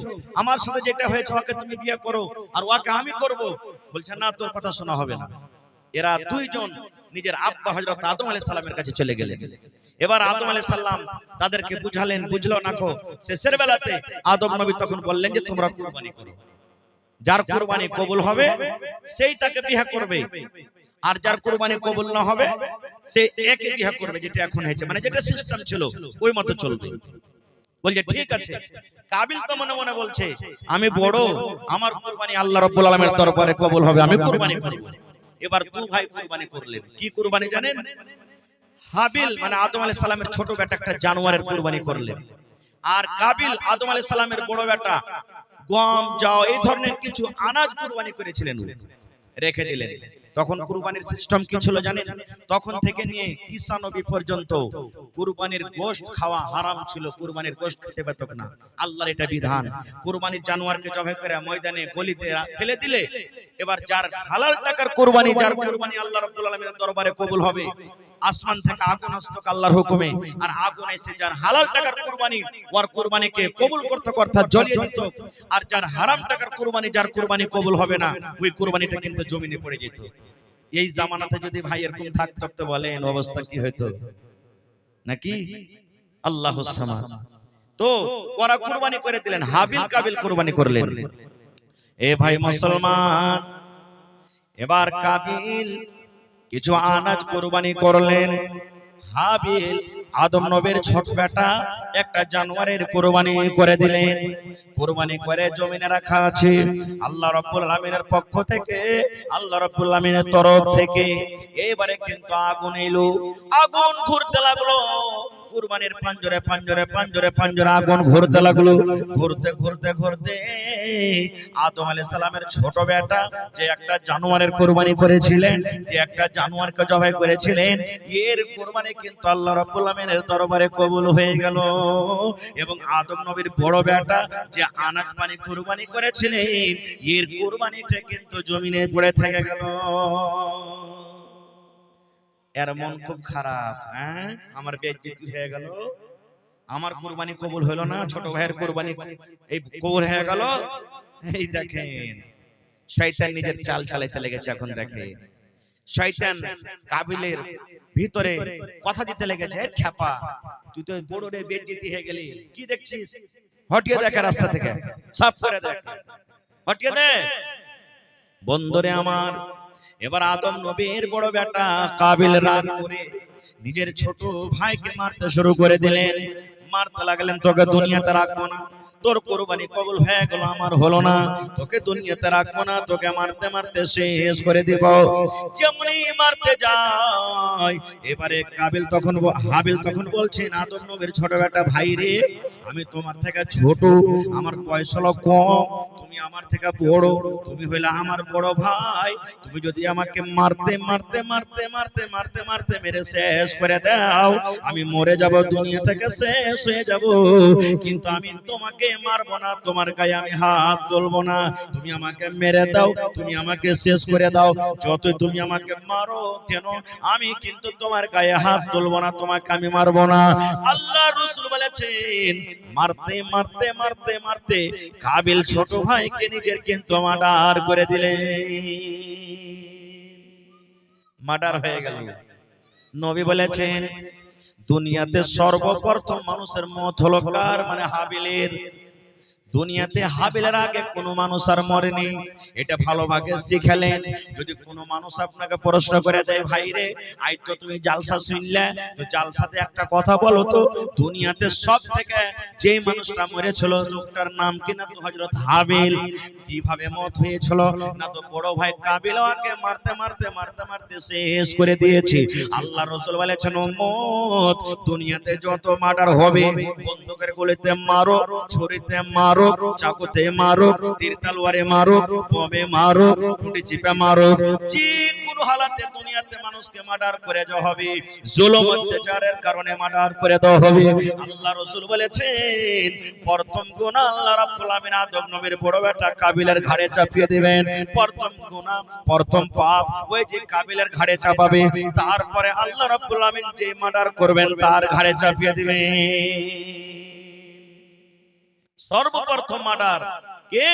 আমার সাথে যেটা হয়েছে ওকে তুমি বিয়ে করো, আর ওকে আমি করব। বলছে না, তোর কথা শোনা হবে না। এরা দুইজন নিজের আব্বা হযরত আদম আলাইহিস সালামের কাছে চলে গেলেন। এবার আদম আলাইহিস সালাম তাদেরকে বুঝালেন, বুঝলো না কো। শেষের বেলাতে আদম নবী তখন বললেন যে তোমরা কুরবানি করো, যার কুরবানি কবুল হবে সেই তাকে বিয়ে করবে, আর যার কুরবানি কবুল না হবে সে একে বিয়ে করবে। যেটা এখন হয়েছে, মানে যেটা সিস্টেম ছিল ওই মতো চলবে। বলছে ঠিক আছে। কাবিল তো মনে মনে বলছে আমি বড়, আমার কুরবানি আল্লাহ রাব্বুল আলামিনের দরবারে কবুল হবে, আমি কুরবানি করব। এবার দু ভাই কুরবানি করলেন। কি কুরবানি জানেন? হাবিল মানে আদম আলাইহিস সালামের ছোট বেটা একটা জানোয়ারের কুরবানি করলেন, আর কাবিল আদম আলাইহিস সালামের বড় বেটা গম যাও এই ধরনের কিছু আনাজ কুরবানি করেছিলেন, রেখে দিলেন। তখন কুরবানির সিস্টেম কি ছিল জানেন? তখন থেকে নিয়ে ঈসা নবী পর্যন্ত কুরবানির গোশত খাওয়া হারাম ছিল, কুরবানির গোশত খেতে পেত না। আল্লাহর এটা বিধান। কুরবানির জানোয়ারকে জবাই করে ময়দানে গলিতে ফেলে দিলে, এবার যার হালাল টাকার কুরবানি, যার কুরবানি আল্লাহ রাব্বুল আলামিনের দরবারে কবুল হবে, আসমান থেকে আগুন আসতো আল্লাহর হুকুমে, আর আগুন এসে যার হালাল টাকার কুরবানি ওর কুরবানিকে কবুল করতে অর্থাৎ জ্বলিয়ে দিত। আর যার হারাম টাকার কুরবানি, যার কুরবানি কবুল হবে না, ওই কুরবানিটা কিন্তু জমিনে পড়ে যেত। এই জামানাতে যদি ভাই এরকম থাকতো তো বলেন অবস্থা কি হতো নাকি? আল্লাহুস সামাদ। তো ওরা কুরবানি করে দিলেন, হাবিল কাবিল কুরবানি করলেন। এ ভাই মুসলমান, এবার কাবিল কিছু আনাজ কুরবানি করলেন, হাবিল আদম নবীর ছোট বেটা একটা জানোয়ারের কুরবানি করে দিলেন। কুরবানি করে জমিনে রাখা আছে, আল্লাহ রাব্বুল আলামিনের পক্ষ থেকে, আল্লাহ রাব্বুল আলামিনের তরফ থেকে এবারে কিন্তু আগুন এলো, আগুন ঘুরতে লাগলো। কুরবানির পাঞ্জরে পাঞ্জরে পাঞ্জরে পাঞ্জরে আগুন ঘুরতে লাগলো। ঘুরতে ঘুরতে ঘুরতে আদম আলাইহিস সালামের ছোট বেটা যে একটা জানোয়ারের কুরবানি করেছিলেন, যে একটা জানোয়ারকে জবাই করেছিলেন, এর কুরবানি কিন্তু আল্লাহ রাব্বুল আলামিনের দরবারে কবুল হয়ে গেল। এবং আদম নবীর বড় বেটা যে আনাজ পানি কুরবানি করেছিলেন, এর কুরবানিটা কিন্তু জমিনে পড়ে থেকে গেল। এর মন খুব খারাপ, হ্যাঁ আমার বেইজ্জতি হয়ে গেল, আমার কুরবানি কবুল হলো না, ছোট ভাইয়ের কুরবানি এই কবুল হয়ে গেল। এই দেখেন শয়তান নিজের চাল চালাইতে লেগেছে। এখন দেখেন শয়তান কাবিলের ভিতরে কথা দিতে লেগেছে, এ খ্যাপা তুই তো বড় রে বেইজ্জতি হয়ে গেলি, কি দেখছিস, হটিয়ে দেখ রাস্তা থেকে, সাফ করে দেখ, হটিয়ে দে। বন্ধুরে আমার, এবার আদম নবীর বড় বেটা কাবিল রাগ করে নিজের ছোট ভাইকে মারতে শুরু করে দিলেন। মারতে লাগলেন, তোকে দুনিয়াতে রাখবো না, তোর কুরবানি কবুল হয়ে গেল, আমার হলো না, তোকে দুনিয়াতে রাখবো না, তোকে মারতে মারতে শেষ করে দিব। যেমনি মারতে যায়, এবারে কাবিল তখন হাবিল তখন বলছেন, আদম নবীর ছোট বেটা, ভাই রে আমি তোমার থেকে ছোট, আমার বয়স হলো কম, তুমি আমার থেকে বড়, তুমি হইলে আমার বড় ভাই, তুমি যদি আমাকে মারতে মারতে মারতে মারতে মারতে মারতে মেরে শেষ করে দাও, আমি মরে যাব, দুনিয়া থেকে শেষ হয়ে যাব, কিন্তু আমি তোমাকে মারবো না, তোমার গায়ে আমি হাত তুলবো না, তুমি আমাকে মেরে দাও, তুমি আমাকে শেষ করে দাও, যতই তুমি আমাকে মারো কেন আমি কিন্তু তোমার গায়ে হাত তুলবো না, তোমাকে আমি মারবো না। আল্লাহ রাসূল বলেছেন, মারতে মারতে মারতে মারতে কাবিল ছোট ভাইকে নিজের কিন্তু মার্ডার করে দিলেন, মার্ডার হয়ে গেল। নবী বলেছেন, দুনিয়াতে সর্বপ্রথম মানুষের মত হলো কার, মানে হাবিলের। দুনিয়াতে হাবিলের আগে কোনো মানুষ আর মরেনি, এটা ভালোভাবে শিখালেন। যদি কোনো মানুষ আপনাকে প্রশ্ন করে দেয়, ভাই রে আই তো তুমি জালসা শুনলে, তো জালসাতে একটা কথা বলো তো, দুনিয়াতে সব থেকে যে মানুষটা মরেছিল লোকটার নাম কি, না তো হযরত হাবিল। কিভাবে মত হয়েছিল, না তো বড় ভাই কাবিল ওকে মারতে মারতে মারতে মারতে শেষ করে দিয়েছে। আল্লাহ রাসূল বলেছেন, উম্মত দুনিয়াতে যত মার্ডার হবে, বন্দুকের গুলিতে মারো, ছুরিতে মারো, চাকুতে মারো, তীর তলোয়ারে মারো, বোমে মারো, গুলি চিপে মারো, যে কোনো হালাতে দুনিয়াতে মানুষকে মার্ডার করে দেওয়া হবে, জুলুম অত্যাচারের কারণে মার্ডার করে দেওয়া হবে। আল্লাহ রাসূল বলেছেন, প্রথম গুনাহ আল্লাহ রাব্বুল আমিন আদম নবীর বড় বেটা কাবিলের ঘাড়ে চাপিয়ে দিবেন। প্রথম গুনাহ, প্রথম পাপ ওই যে কাবিলের ঘাড়ে চাপাবে, তারপরে আল্লাহ রাব্বুল আমিন যে মার্ডার করবেন তার ঘাড়ে চাপিয়ে দিবেন। সর্বপ্রথম মার্ডার কে?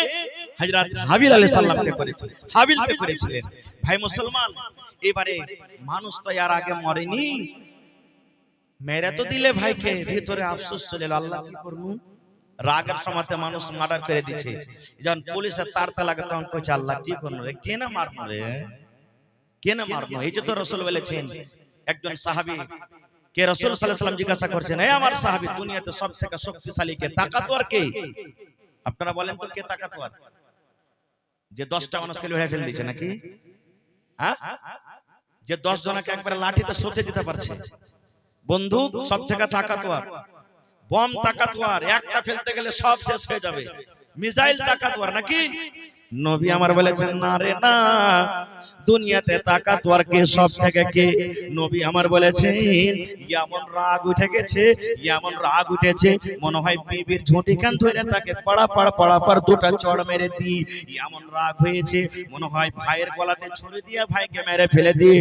হযরত হাবিল আলাইহিস সালামকে করেছিলেন, হাবিলকে করেছিলেন। ভাই মুসলমান, এবারে মানুষ তো এর আগে মরেনি, মেরে তো দিলে ভাইকে, ভিতরে আফসোস চলে এলো, আল্লাহ কি করবো, রাগের সময়তে মানুষ মার্ডার করে দিচ্ছে। যখন পুলিশের তাড়তা লাগে তখন কইছে, আল্লাহ কি করবো রে, কে না মারনো রে, কে না মারনো। এই যে তো রাসূল বলেছেন, একজন সাহাবী কে রাসূল সাল্লাল্লাহু আলাইহি ওয়াসাল্লাম জিজ্ঞাসা করছেন, হে আমার সাহাবী, দুনিয়াতে সবথেকে শক্তিশালী কে, তাকাতওয়ার কে? আপনারা বলেন তো কে তাকাতওয়ার? যে 10টা মানুষকে লুহে ফেলে দিয়েছে নাকি, হ্যাঁ, যে 10 জনকে একবারে লাঠিতে সঁচে দিতে পারছে। বন্দুক সবথেকে তাকাতওয়ার, বম তাকাতওয়ার, একটা ফেলতে গেলে সব শেষ হয়ে যাবে। মিসাইল তাকাতওয়ার নাকি? নবী আমার বলেছেন, না রে না, দুনিয়াতে তাকাতওয়ার কে সব থেকে কে? নবী আমার বলেছেন, এমন রাগ উঠে গেছে, এমন রাগ উঠেছে, মনে হয় বিবির ঝুঁটি কান ধরে তাকে পাড়া পাড়া পাড়া পাড় দুটা চড় মেরে দি। এমন রাগ হয়েছে, মনে হয় ভাইয়ের গলাতে ছুরি দিয়ে ভাইকে মেরে ফেলে দি।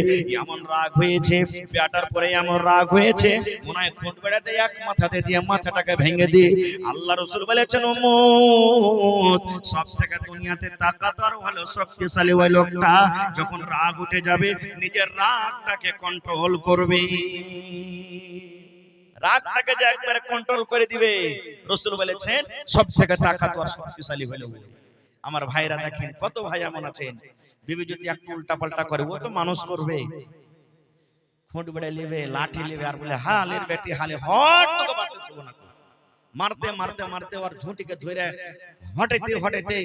এমন রাগ হয়েছে, বেটার পরে এমন রাগ হয়েছে, মনে হয় খুঁট বেড়াতে এক মাথাতে দিয়ে মাথাটাকে ভেঙে দি। আল্লাহ রাসূল বলেছেন, উম্মত সব থেকে দুনিয়াতে তাকাতওয়ার হলো শক্তিশালী ওই লোকটা, যখন রাগ উঠে যাবে নিজের রাগটাকে কন্ট্রোল করবে। রাগটাকে যে একবারে কন্ট্রোল করে দিবে। রাসূল বলেছেন সবথেকে তাকতওয়ার শক্তিশালী হলো আমার ভাইরা। দেখেন কত ভাই এমন আছেন, বিবি যদি একটু উল্টা পাল্টা করে ও তো মানুষ করবে, খুঁট বেড়ে নেবে, লাঠি নেবে, আর বলে হালের বেটি হালে হট তোকে মারতে ছবো না, মারতে মারতে মারতে ওর ঝুঁটিকে ধরে হটাইতে হটাইতে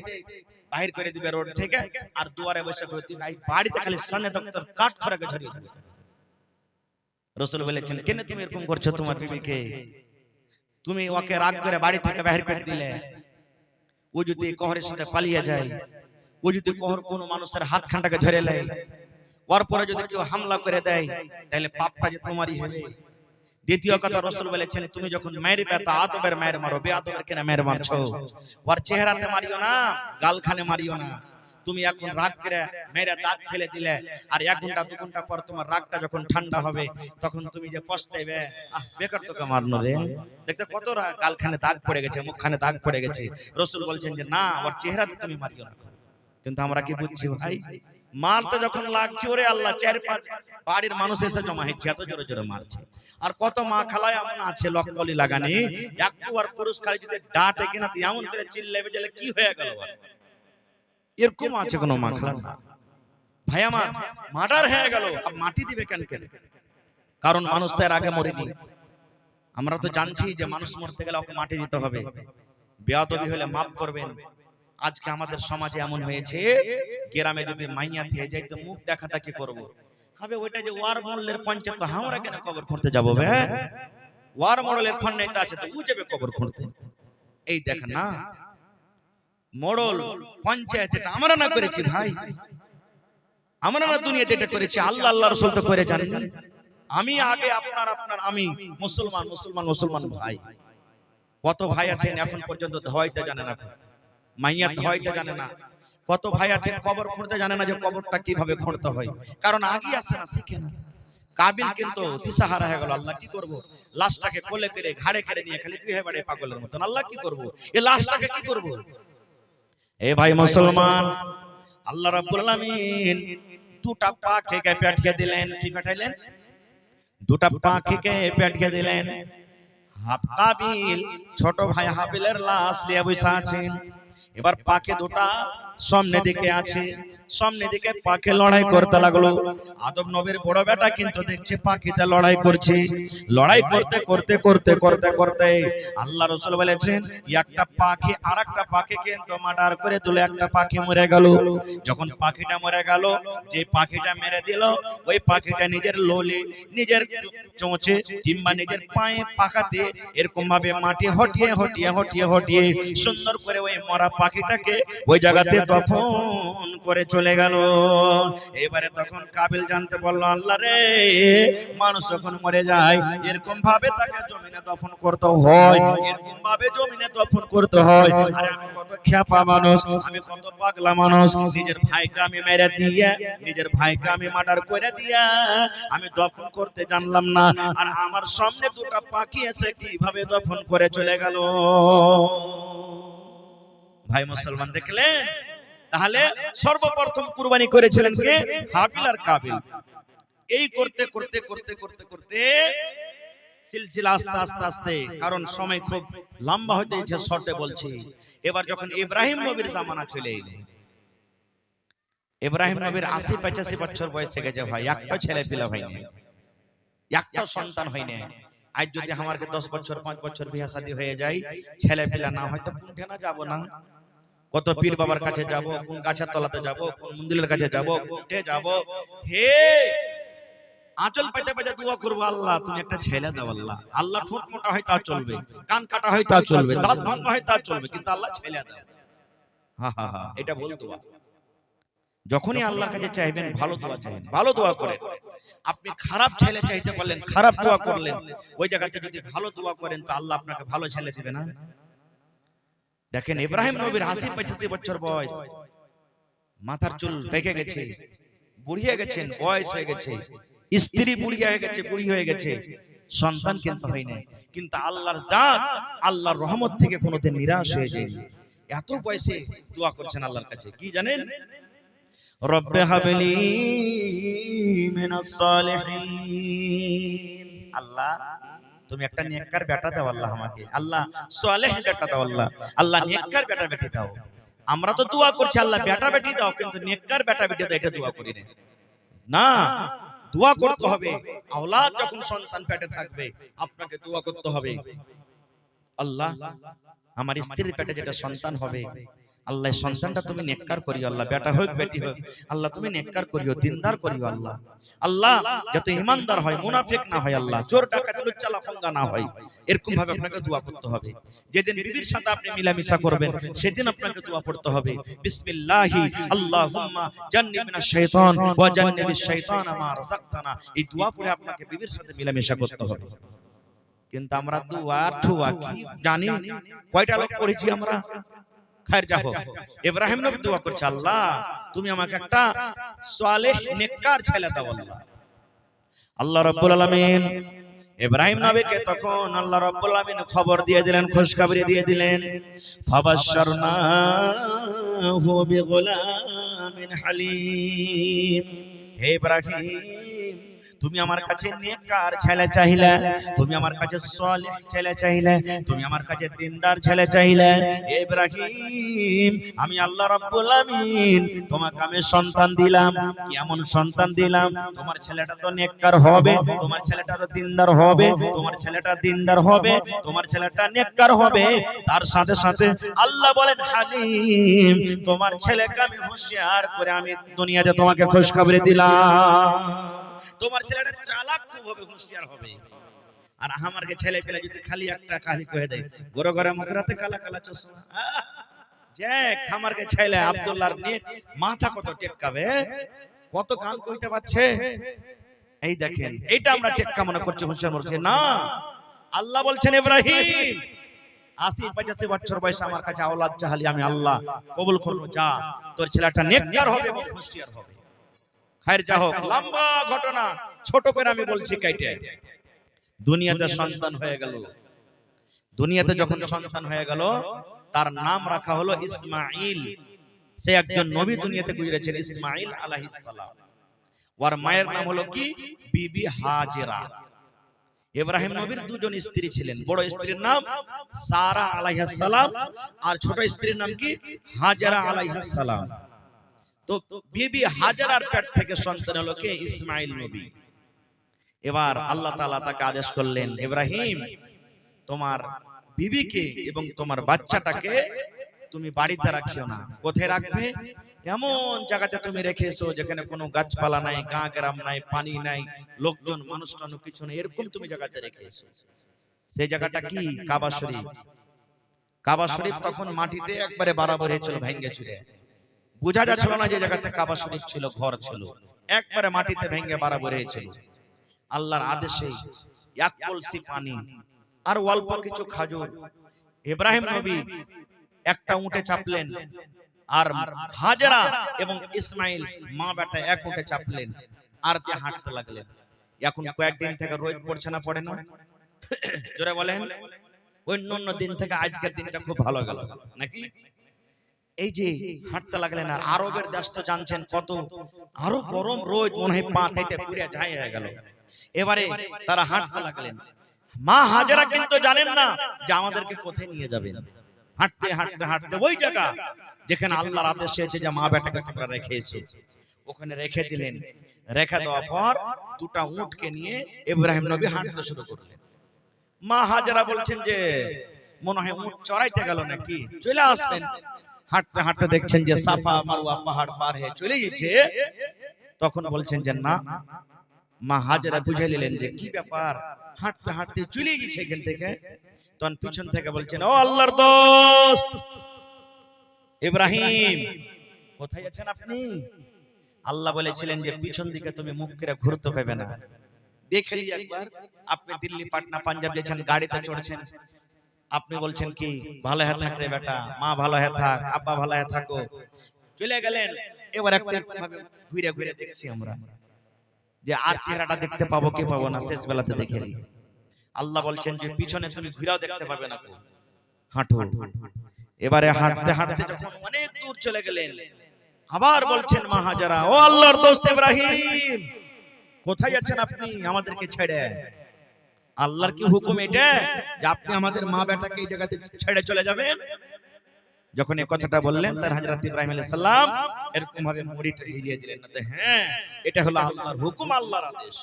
বাহির করে দিবে রোড থেকে, আর দুয়ারে বসে করে তুই বাড়িতে খালি সামনে তোর কাঠ খড়াকে ঝরিয়ে দেবে। রাসূল বলেছেন কেন তুমি এরকম করছো তোমার বিবিকে? তুমি ওকে রাগ করে বাড়ি থেকে বাহির করে দিলে, ও যদি কোহরের সাথে পালিয়ে যায়, ও যদি কোহর কোনো মানুষের হাত খানটাকে ধরে নেয়, ওর পরে যদি কেউ হামলা করে দেয়, তাহলে পাপটা যে তোমারই হবে। দ্বিতীয় কথা রাসূল বলেছেন তুমি যখন মায়ের বেতা আদবের মায়ের মারো, বেআদবের কেন মায়ের মারছো? ওর চেহারাতে মারিও না, গালখানে মারিও না। তুমি এখন রাগ করে মেরে দাগ ফেলে দিলে, আর 1 ঘন্টা 2 ঘন্টা পর তোমার রাগটা যখন ঠান্ডা হবে, তখন তুমি যে পস্তাইবে, বেকার তোকে মারনো রে। দেখতে কত গালখানে দাগ পড়ে গেছে, মুখখানে দাগ পড়ে গেছে। রাসূল বলছেন যে না, ওর চেহারাতে তুমি মারিও না। কিন্তু আমরা কি বুঝছি ভাই, মারতে যখন লাগছে ওরে আল্লাহ 4-5 বাড়ির মানুষ এসে জমা হচ্ছে, এত জোরে জোরে মারছে। আর কত মা খালায় এমন আছে লকলি লাগানি, একটু আর পুরুষ খালি যদি ডাঁটে কিনা এমন করে চিল্লাবে যে কি হয়ে গেল, এরকম আছে কোন মা খালা না। ভাই আমার মার্ডার হয়ে গেল, আর মাটি দিবে কেন কেন? কারণ মানুষ তো এর আগে মরেনি। আমরা তো জানছি যে মানুষ মরতে গেলে ওকে মাটি দিতে হবে। বেয়াদবি হলে মাফ করবেন। আজকে আমাদের সমাজে এমন হয়েছে, গ্রামে যদি মাইয়া থেকে যাই তো মুখ দেখাতা কি করবো, হবে ওইটা যে ওয়ার মডেলের পঞ্চায়েত, আমরা কেন কবর খুঁড়তে যাবো? ওয়ার মডেলের পঞ্চায়েত আছে তো ও যাবে কবর খুঁড়তে। এই দেখেন না, মডেল পঞ্চায়েত এটা আমরা না করেছি ভাই, আমরা না দুনিয়াতে এটা করেছি, আল্লাহ আল্লাহ রাসূল তো করে জানেন। আমি আগে আপনার আমি মুসলমান মুসলমান মুসলমান ভাই, কত ভাই আছেন এখন পর্যন্ত ধোয়াইতে জানে না, মাইয়া ধোয়াইতে জানে না। কত ভাই আছেন কবর খুঁড়তে জানে না যে কবরটা কিভাবে খুঁড়তে হয়, কারণ আগে আসে না, শিখে না। কাবিল কিন্তু দিশাহারা হয়ে গেল। আল্লাহ কি করব? লাশটাকে কোলে করে ঘাড়ে করে নিয়ে খালি বিয়ে বাড়ে পাগলের মতন। আল্লাহ কি করব? এই লাশটাকে কি করব? এ ভাই মুসলমান, আল্লাহ রাব্বুল আলামিন দুটা পাখিকে পাঠিয়ে দিলেন। কি পাঠাইলেন? দুটা পাখিকে পাঠিয়ে দিলেন। কাবিল ছোট ভাই হাবিলের লাশ নিয়ে বসে আছেন। এবার পাখি দুটা সামনে দিকে আছে, সামনে দিকে পাখি লড়াই করতে লাগলো। আদম নবীর বড় বেটা কিন্তু দেখছে পাখিতে লড়াই করছে। লড়াই করতে করতে করতে করতে করতে আল্লাহ রাসূল বলেছেন একটা পাখি আরেকটা পাখি কিন্তু মার্ডার করে দিল, একটা পাখি মরে গেল। যখন পাখিটা মরে গেল, যে পাখিটা মেরে দিল ওই পাখিটা নিজের লোলে, নিজের চোঁচে কিংবা নিজের পায়ে পাখাতে এরকম ভাবে মাটি হটিয়ে হটিয়ে হটিয়ে হটিয়ে সুন্দর করে ওই মরা পাখিটাকে ওই জায়গাতে দফন করে চলে গেল। এবারে তখন কাবিল জানতে বলল আল্লাহ রে, মানুষ যখন মরে যায় এরকম ভাবে তাকে জমিনে দফন করতে হয়, এরকম ভাবে জমিনে দফন করতে হয়। আরে আমি কত খ্যাপা মানুষ, আমি কত পাগলা মানুষ, নিজের ভাইকে আমি মেরে দিয়ে, নিজের ভাইকে আমি মার্ডার করে দিয়া আমি দফন করতে জানলাম না, আর আমার সামনে দুটো পাখি এসে কিভাবে দফন করে চলে গেল। ভাই মুসলমান দেখলেন, তাহলে সর্বপ্রথম কুরবানি করেছিলেন কে? হাবিল আর কাবিল। এই করতে করতে করতে করতে করতে সিলসিলা আস্তে আস্তে আস্তে, কারণ সময় খুব লম্বা হতে ইচ্ছে, শর্টে বলছি। এবার যখন ইব্রাহিম নবীর জামানা চলে এলো, ইব্রাহিম নবীর ৮০-৮৫ বছর বয়স হয়ে গেছে ভাই, একটা ছেলে পিলা হয়নি, একটা সন্তান হয়নি। আজ যদি আমাকে 10 বছর 5 বছর বিয়ে শাদী হয়ে যায়, ছেলে পিলা না হয় তো কোনটা না যাব না, কত পীর বাবার কাছে যাব, কোন গাছের তলাতে যাব, কোন মন্দিরের কাছে যাব, কোনটে যাব, হে আঁচল পেতে পেতে দোয়া করব আল্লাহ তুমি একটা ছেলে দাও আল্লাহ। আল্লাহ ঠোঁট মোটা হয় তা চলবে, কান কাটা হয় তা চলবে, দাঁত ভাঙা হয় তা চলবে, কিন্তু আল্লাহ ছেলে দাও। হা হা হা, এটা বল দোয়া। যখনই আল্লাহর কাছে চাইবেন ভালো দোয়া চাইবেন, ভালো দোয়া করেন। আপনি খারাপ ছেলে চাইতে পারলেন, খারাপ দোয়া করলেন, ওই জায়গাতে যদি ভালো দোয়া করেন তো আল্লাহ আপনাকে ভালো ছেলে দিবে না। দেখেন ইব্রাহিম নবীর ৮০-৮৫ বছর বয়স, মাথার চুল পেকে গেছে, বুড়িয়ে গেছেন, বয়স হয়ে গেছে, স্ত্রী বুড়িয়ে হয়ে গেছে, বুড়ি হয়ে গেছে, সন্তান কিন্তু হয় না। কিন্তু আল্লাহর জাত, আল্লাহর রহমত থেকে কোনোদিন নিরাশ হয়ে যায়নি। এত বয়সে দোয়া করছেন আল্লাহর কাছে, কি জানেন? রব্বে হাবলি মিনাস সালিহিন, আল্লাহ তুমি একটা নেককার বেটা দাও আল্লাহ আমাকে, আল্লাহ সালেহ বেটা দাও আল্লাহ, আল্লাহ নেককার বেটা বেটি দাও। আমরা তো দোয়া করছি আল্লাহ বেটা বেটি দাও, কিন্তু নেককার বেটা বেটি দাও এটা দোয়া করি না। না, দোয়া করতে হবে। আওলাদ যখন সন্তান পেটে থাকবে আপনাকে দোয়া করতে হবে, আল্লাহ আমার স্ত্রীর পেটে যেটা সন্তান হবে আল্লাহ সন্তানটা তুমি নেককার করিও, আল্লাহ বেটা হোক বেটি হোক আল্লাহ তুমি নেককার করিও, দিনদার করিও আল্লাহ, আল্লাহ যাতে ইমানদার হয়, মুনাফিক না হয়, আল্লাহ চোর ডাকাত লুচ্চা লাফাঙ্গা না হয়। এরকম ভাবে আপনাকে দোয়া করতে হবে। যেদিন বিবির সাথে আপনি মিলামিশা করবেন সেদিন আপনাকে দোয়া পড়তে হবে, বিসমিল্লাহি আল্লাহুম্মা জান্নিবনা শাইতান ওয়া জান্নিবিশ শাইতানা মা রাযাকতানা। এই দোয়া পড়ে আপনাকে বিবির সাথে মিলামিশা করতে হবে। কিন্তু আমরা দোয়া ঠুয়া কি জানি, কয়টা লোক পড়েছি আমরা। খায়ের যা হোক, ইব্রাহিম নবী দোয়া করছে, আল্লাহ তুমি আমাকে একটা সালেহ নেককার ছেলে দাও আল্লাহ। আল্লাহ রাব্বুল আলামিন ইব্রাহিম নবীকে তখন আল্লাহ রাব্বুল আলামিন খবর দিয়ে দিলেন, খুশখবরি দিয়ে দিলেন, ফাবাশশারনাহু বিগুলামিন হালিম। হে ইব্রাহিম তুমি আমার কাছে নেককার ছেলে চাইলে, তুমি আমার কাছে সালেহ ছেলে চাইলে, তুমি আমার কাছে দিনদার ছেলে চাইলে। ইব্রাহিম আমি আল্লাহ রাব্বুল আলামিন তোমাকে আমি সন্তান দিলাম, কেমন সন্তান দিলাম, তোমার ছেলেটা তো নেককার হবে, তোমার ছেলেটা তো দিনদার হবে, তোমার ছেলেটা দিনদার হবে, তোমার ছেলেটা নেককার হবে। তার সাথে সাথে আল্লাহ বলেন হালিম, তোমার ছেলেকে আমি হুঁশিয়ার করে আমি দুনিয়াতে তোমাকে খুশখবরি দিলাম, তোমার ছেলেটা চালাক খুব হবে, হুঁশিয়ার হবে। আর আমারকে ছেলে পেলে যদি খালি একটা খালি কয়ে দেয় গোরে গোরে মুখরাতে কালা কালা চশমা, যে আমারকে ছেলে আব্দুল্লাহর নেক মাথা কত টেক্কাবে, কত গান কইতে পারছে। এই দেখেন এইটা আমরা টেক্কা মনে করছি, হুঁশিয়ার মনে করছি না। আল্লাহ বলছেন ইব্রাহিম 80-85 বছর বয়সে আমার কাছে আওলাদ চাইলি, আমি আল্লাহ কবুল করব, যা তোর ছেলেটা নেককার হবে এবং হুঁশিয়ার হবে। খায়ের যা হোক, লম্বা ঘটনা ছোট করে আমি বলছি কাইটে। দুনিয়াতে সন্তান হয়ে গেল, দুনিয়াতে যখন সন্তান হয়ে গেল তার নাম রাখা হলো ইসমাঈল। সে একজন নবী দুনিয়াতে গুজরেছেন, ইসমাঈল আলাইহিস সালাম। ওর মায়ের নাম হলো কি বিবি হাজেরা। ইব্রাহিম নবীর দুজন স্ত্রী ছিলেন, বড় স্ত্রীর নাম সারা আলাইহিস সালাম আর ছোট স্ত্রীর নাম কি হাজেরা আলাইহিস সালাম। তো বিবি হাজেরার পেট থেকে সন্তান হলো কে ইসমাঈল নবী। এবার আল্লাহ তাআলা তাকে আদেশ করলেন, ইব্রাহিম তোমার বিবিকে এবং তোমার বাচ্চাটাকে তুমি বাড়িতে রাখিও না। কোথায় রাখবে? এমন জায়গাতে তুমি রেখেছো যেখানে কোনো গাছপালা নাই, গা গ্রাম নাই, পানি নাই, লোকজন মানুষ টানু কিছু নেই, এরকম তুমি জায়গাতে রেখেছো। সেই জায়গাটা কি? কাবা শরীফ। কাবা শরীফ তখন মাটিতে একবারে বরাবর হয়েছিল, ভেঙে চুরে বোঝা যাচ্ছিল না যে জায়গাতে কাবা শরীফ ছিল, ঘর ছিল, একবারে মাটিতে ভেঙে বরাবর হয়েছিল। আল্লাহর আদেশে এক কলসি পানি আর অল্প কিছু খাজুর, ইব্রাহিম নবী একটা উটে চাপলেন, আর হাজেরা এবং ইসমাইল মা বেটা এক উটে চাপলেন আর দিয়ে হাঁটতে লাগলেন। এখন কয়েকদিন থেকে রোদ পড়ছে না, পড়ে না? জোরে বলেন। অন্য দিন থেকে আজকের দিনটা খুব ভালো গেল নাকি? এই যে হাঁটতে লাগলেন, আর আরবের দেশ তো জানছেন কত আরো গরম, রোদ মনে হয় পা থেকে পুড়ে যায় হয়ে গেল। এবারে তারা হাঁটতে লাগলেন। মা হাজেরা কিন্তু জানেন না যে আমাদেরকে কোথায় নিয়ে যাবেন। হাঁটতে হাঁটতে হাঁটতে ওই জায়গা যেখানে আল্লাহর আদেশ এসেছে যে মা বেটাকে তোমরা রেখেছো, ওখানে রেখে দিলেন। রেখে দেওয়ার পর দুটা উটকে নিয়ে ইব্রাহিম নবী হাঁটতে শুরু করলেন। মা হাজেরা বলছেন যে মনে হয় উট চড়াইতে গেল নাকি, চলে আসবেন। হাঁটতে হাঁটতে দেখছেন যে সাফা মারওয়া পাহাড় পার হয়ে চলে গেছে। তখন বলছেন যে না, মা হাজেরা বুঝে নিলেন যে কি ব্যাপার, হাঁটতে হাঁটতে চলে গেছে এখান থেকে। তখন পিছন থেকে বলছেন, ও আল্লাহর দোস্ত ইব্রাহিম, কোথায় আছেন আপনি? আল্লাহ বলেছিলেন যে পিছন দিকে তুমি মুখ করে ঘুরতে পাবে না। দেখলি একবার আপনি দিল্লি, পাটনা, পাঞ্জাব যাচ্ছেন, গাড়িতে চড়ছেন, আপনি বলছেন কি ভালো হয়ে থাক রে বেটা, মা ভালো হয়ে থাক, আব্বা ভালো হয়ে থাকো, চলে গেলেন। এবার একটা ঘুরে ঘুরে দেখছি আমরা যে আর চেহারাটা দেখতে পাবো কি পাবো না, শেষ বেলাতে দেখে নি। আল্লাহ বলছেন যে পিছনে তুমি ঘুরেও দেখতে পাবে না, হাঁটো। এবারে হাঁটতে হাঁটতে যখন অনেক দূর চলে গেলেন, আবার বলছেন মা হাজেরা, ও আল্লাহর দোস্ত ইব্রাহিম, কোথায় যাচ্ছেন আপনি আমাদেরকে ছেড়ে? আল্লাহর কি হুকুম এটা যে আপনি আমাদের মা বেটাকে এই জায়গাতে ছেড়ে চলে যাবেন? যখন এই কথাটা বললেন তার হযরত ইব্রাহিম আলাইহিস সালাম এরকম ভাবে মুড়িটা হিলিয়ে দিলেন না, হ্যাঁ এটা হলো আল্লাহর হুকুম, আল্লাহর আদেশ।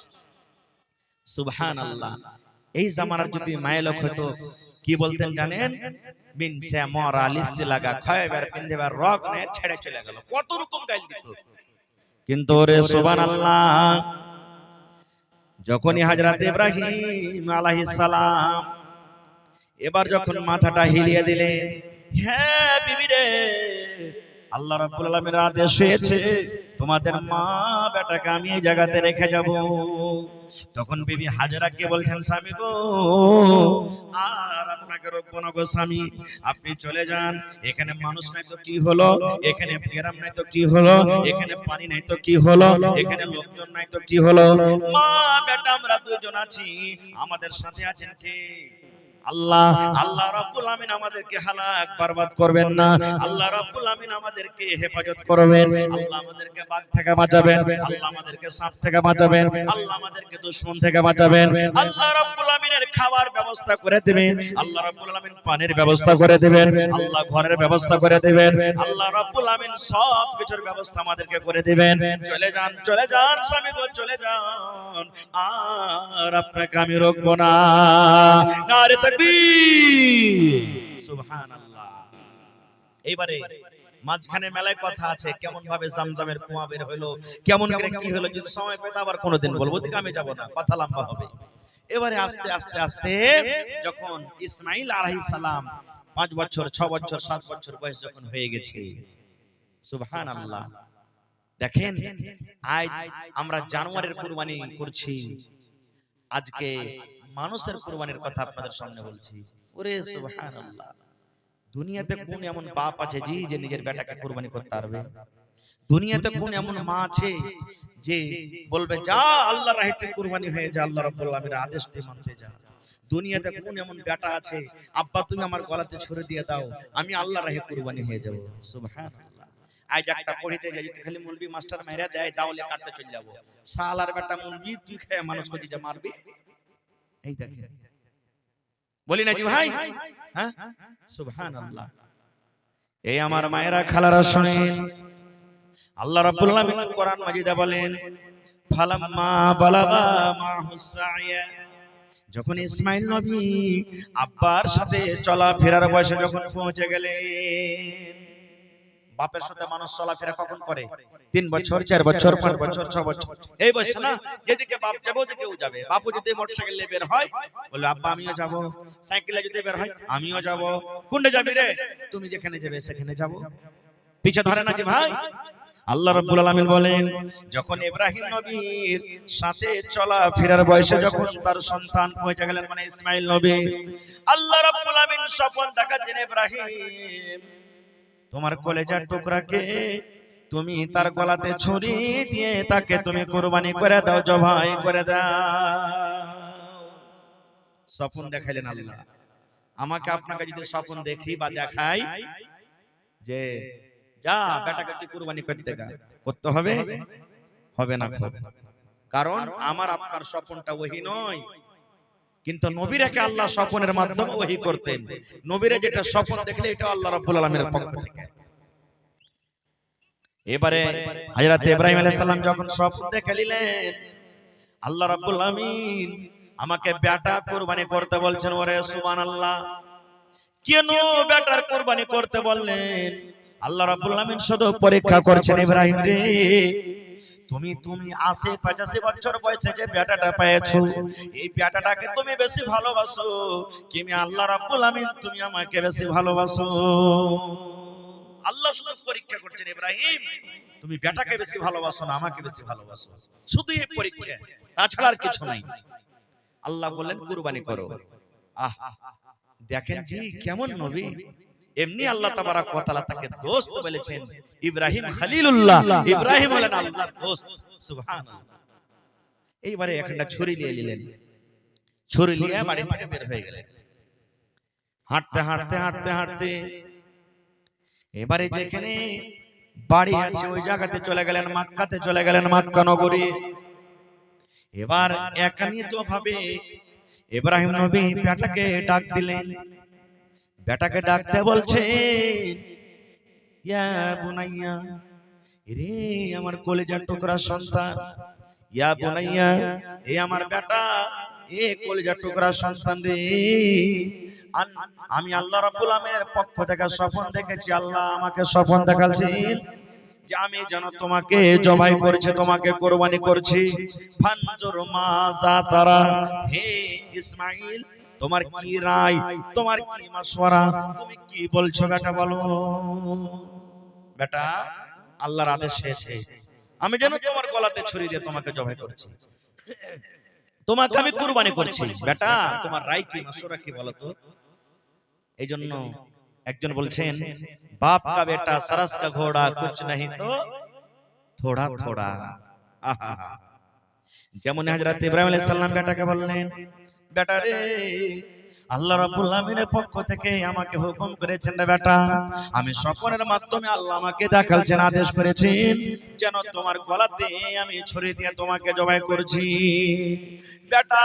সুবহানাল্লাহ। এই জামানার যদি মায়ের লোক হতো কি বলতেন জানেন? মিন সে মরা লিসি লাগা খায়বার পিন্দেবার রক নে ছেড়ে চলে গেল, কত রকম গাল দিত। কিন্তু ওরে সুবহানাল্লাহ, যখনই হযরত ইব্রাহিম আলাইহিস সালাম এবার যখন মাথাটা হিলিয়ে দিলেন, হ্যাঁ বিবি রে, আল্লাহ রাব্বুল আলামিনের আদেশ হয়েছে তোমাদের মা বেটাকে আমি এই জায়গাতে রেখে যাব। তখন বিবি হাজরাকে বলছেন, স্বামী গো আর আপনাকে রাখবো না গো স্বামী, আপনি চলে যান। এখানে মানুষ নাই তো কি হলো, এখানে গ্রাম নাই তো কি হলো, এখানে পানি নাই তো কি হলো, এখানে লোকজন নাই তো কি হলো, মা বেটা আমরা দুইজন আছি, আমাদের সাথে আছেন কে? আল্লাহ। আল্লাহ রাব্বুল আমিন আমাদেরকে হালাক বরবাদ করবেন না, আল্লাহ রাব্বুল আমিন আমাদেরকে হেফাজত করবেন, আল্লাহ আমাদেরকে বাঘ থেকে বাঁচাবেন, আল্লাহ আমাদেরকে সাপ থেকে বাঁচাবেন, আল্লাহ আমাদেরকে দুশমন থেকে বাঁচাবেন, আল্লাহ রাব্বুল আমিনের খাবার ব্যবস্থা করে দিবেন, আল্লাহ রাব্বুল আমিন পানির ব্যবস্থা করে দিবেন, আল্লাহ ঘরের ব্যবস্থা করে দিবেন, আল্লাহ রাব্বুল আমিন সব কিছুর ব্যবস্থা আমাদেরকে করে দিবেন। চলে যান, চলে যান স্বামী গো, চলে যান, আর আপনাকে আমি রাখবো না। নারে সুবহানাল্লাহ। এইবারে মাঝখানে মেলায় কথা আছে, কেমন ভাবে জামজামের কুয়া বের হলো, কেমন করে কি হলো, যদি সময় পেতে আবার কোনোদিন বলবো, ওদিকে আমি যাব না, কথা লম্বা হবে। এবারে আস্তে আস্তে আস্তে যখন ইসমাইল আলাইহিস সালাম 5 বছর 6 বছর 7 বছর বয়স যখন হয়ে গেছে, সুবহানাল্লাহ, দেখেন আজ আমরা জানোয়ারের কুরবানি করছি, আজকে মানুষের কুরবানির কথা আপনাদের সামনে বলছি। ওরে সুবহানাল্লাহ, দুনিয়াতে কোন এমন বাপ আছে যে নিজের বেটাকে কুরবানি করতে পারবে? দুনিয়াতে কোন এমন মা আছে যে বলবে যা আল্লাহর রাহে তুই কুরবানি হয়ে যা, আল্লাহ রাব্বুল আলামিনের আদেশটি মানতে যা? দুনিয়াতে কোন এমন বেটা আছে আব্বা তুমি আমার গলাতে ছুরি দিয়ে দাও, আমি আল্লাহর রাহে কুরবানি হয়ে যাব? সুবহানাল্লাহ। আজ একটা পড়িতে যাই, যদি খালি মুলবি মাস্টার মেরে দেয় দাওলে কাটতে চলে যাব, শালার বেটা মুলবি তুই খেয়ে মানুষ করছিস যে মারবি। এই দেখেন, বলি না জি ভাই, হ্যাঁ সুবহানাল্লাহ। এই আমার মায়েরা খালারা শুনেন, আল্লাহ রাব্বুল আলামিন কোরআন মাজিদে বলেন, ফালাম্মা বালাগা মাহুস সাইয়া, যখন ইসমাইল নবী আব্বার সাথে চলাফেরার বয়সে যখন পৌঁছে গেলেন, বাপের সাথে মানুষ চলাফেরা কখন করে? 3 বছর 4 বছর 5 বছর 6 বছর, এই বয়স না, যেদিকে বাপ যাবে ওদিকে ও যাবে। বাপু যদি মোটরসাইকেলে বের হয় বলে আব্বা আমিও যাব, সাইকেলে যদি বের হয় আমিও যাব। কোনটা যাবি রে? তুমি যেখানে যাবে সেখানে যাব, পিছে ধরে না যে ভাই। আল্লাহ রাব্বুল আলামিন বলেন, যখন ইব্রাহিম নবীর সাথে চলাফেরার বয়সে যখন তার সন্তান পৌঁছে গেলেন, মানে ইসমাইল নবী, আল্লাহ রাব্বুল আলামিন স্বপ্ন দেখাচ্ছেন, ইব্রাহিম তোমার কলেজার টুকরাকে তুমি তার গলাতে ছুরি দিয়ে তাকে তুমি কুরবানি করে দাও, জবাই করে দাও। স্বপ্ন দেখাইলেন আল্লাহ। আমাকে আপনাকে যদি স্বপ্ন দেখি বা দেখাই যে যা বেটাকে তুই কুরবানি করতে হবে, হবে না, কারণ আমার আপনার স্বপ্নটা ওহী নয়। কিন্তু নবীরাকে আল্লাহ স্বপ্নের মাধ্যমে ওহী করতেন। নবীরা যেটা স্বপ্ন দেখলে এটা আল্লাহ রাব্বুল আলামিনের পক্ষ থেকে। এবারে হযরত ইব্রাহিম আলাইহিস সালাম যখন স্বপ্ন দেখে নিলেন, আল্লাহ রাব্বুল আমিন আমাকে বেটা কুরবানি করতে বলছেন। ওরে সুবহানাল্লাহ, কেন বেটার কুরবানি করতে বললেন? আল্লাহ রাব্বুল আমিন শুধু পরীক্ষা করছেন, ইব্রাহিম রে তুমি 85 বছর বয়সে যে বেটাটা পেয়েছো, এই বেটাটাকে তুমি বেশি ভালোবাসো কি আমি আল্লাহ রাব্বুল আমিন তুমি আমাকে বেশি ভালোবাসো? আল্লাহ শুধু পরীক্ষা করছেন, ইব্রাহিম তুমি বেটাকে বেশি ভালোবাসো না আমাকে বেশি ভালোবাসো? শুধু এই পরীক্ষা, তাছাড়া আর কিছু নাই। আল্লাহ বললেন কুরবানি করো। আহ দেখেন জি কেমন নবী। এমনি আল্লাহ তাবারাক ওয়া তাআলা তাকে দোস্ত বলেছেন, ইব্রাহিম খলিলুল্লাহ, ইব্রাহিম হলেন আল্লাহর দোস্ত। সুবহানাল্লাহ। এইবারে একটা ছুরি নিয়ে নিলেন, ছুরি নিয়ে বাড়ি থেকে বের হয়ে গেলেন। হাঁটতে হাঁটতে হাঁটতে হাঁটতে এবারে যেখানে বাড়ি আছে ওই জায়গাতে চলে গেলেন, মক্কাতে চলে গেলেন, মক্কা নগরী। এবার একানিত ভাবে ইব্রাহিম নবী বেটাকে ডাক দিলেন, বেটাকে ডাকতে বলছে, ইয়া বুনাইয়া, রে আমার কলিজার টুকরা সন্তান, ইয়া বুনাইয়া, এ আমার বেটা, এ কলিজার টুকরা সন্তান রে, আমি আল্লাহ রাব্বুল আমিনের পক্ষ থেকে স্বপ্ন দেখেছি। আল্লাহ আমাকে স্বপ্ন দেখাচ্ছেন যে আমি যেন তোমাকে জবাই করছি, তোমাকে কুরবানি করছি। ফানজুর মাজা তারা, হে ইসমাঈল, তোমার কি রায়, তোমার কি মাশওয়ারা, তুমি কি বলছো বেটা বলো। বেটা, আল্লাহর আদেশ হয়েছে আমি যেন তোমার গলাতে ছুরি দিয়ে তোমাকে জবাই করছি, তোমাকে আমি কুরবানি করছি। বেটা, তোমার রায় কি, মাশওয়ারা কি বলো তো। এই জন্য একজন বলছেন, বাপ কা বেটা सरस का घोड़ा कुछ नहीं तो थोड़ा थोड़ा। যেমন হযরত ইব্রাহিম আলাইহিস সালাম বেটাকে বললেন, বেটা রে, আল্লাহ রাব্বুল আমিনের পক্ষ থেকে আমাকে হুকুম করেছেন রে বেটা, আমি স্বপ্নের মাধ্যমে আল্লাহ আমাকে দেখাচ্ছেন, আদেশ করেছেন যেন তোমার গলাতে আমি ছুরি দিয়ে তোমাকে জবাই করছি। বেটা,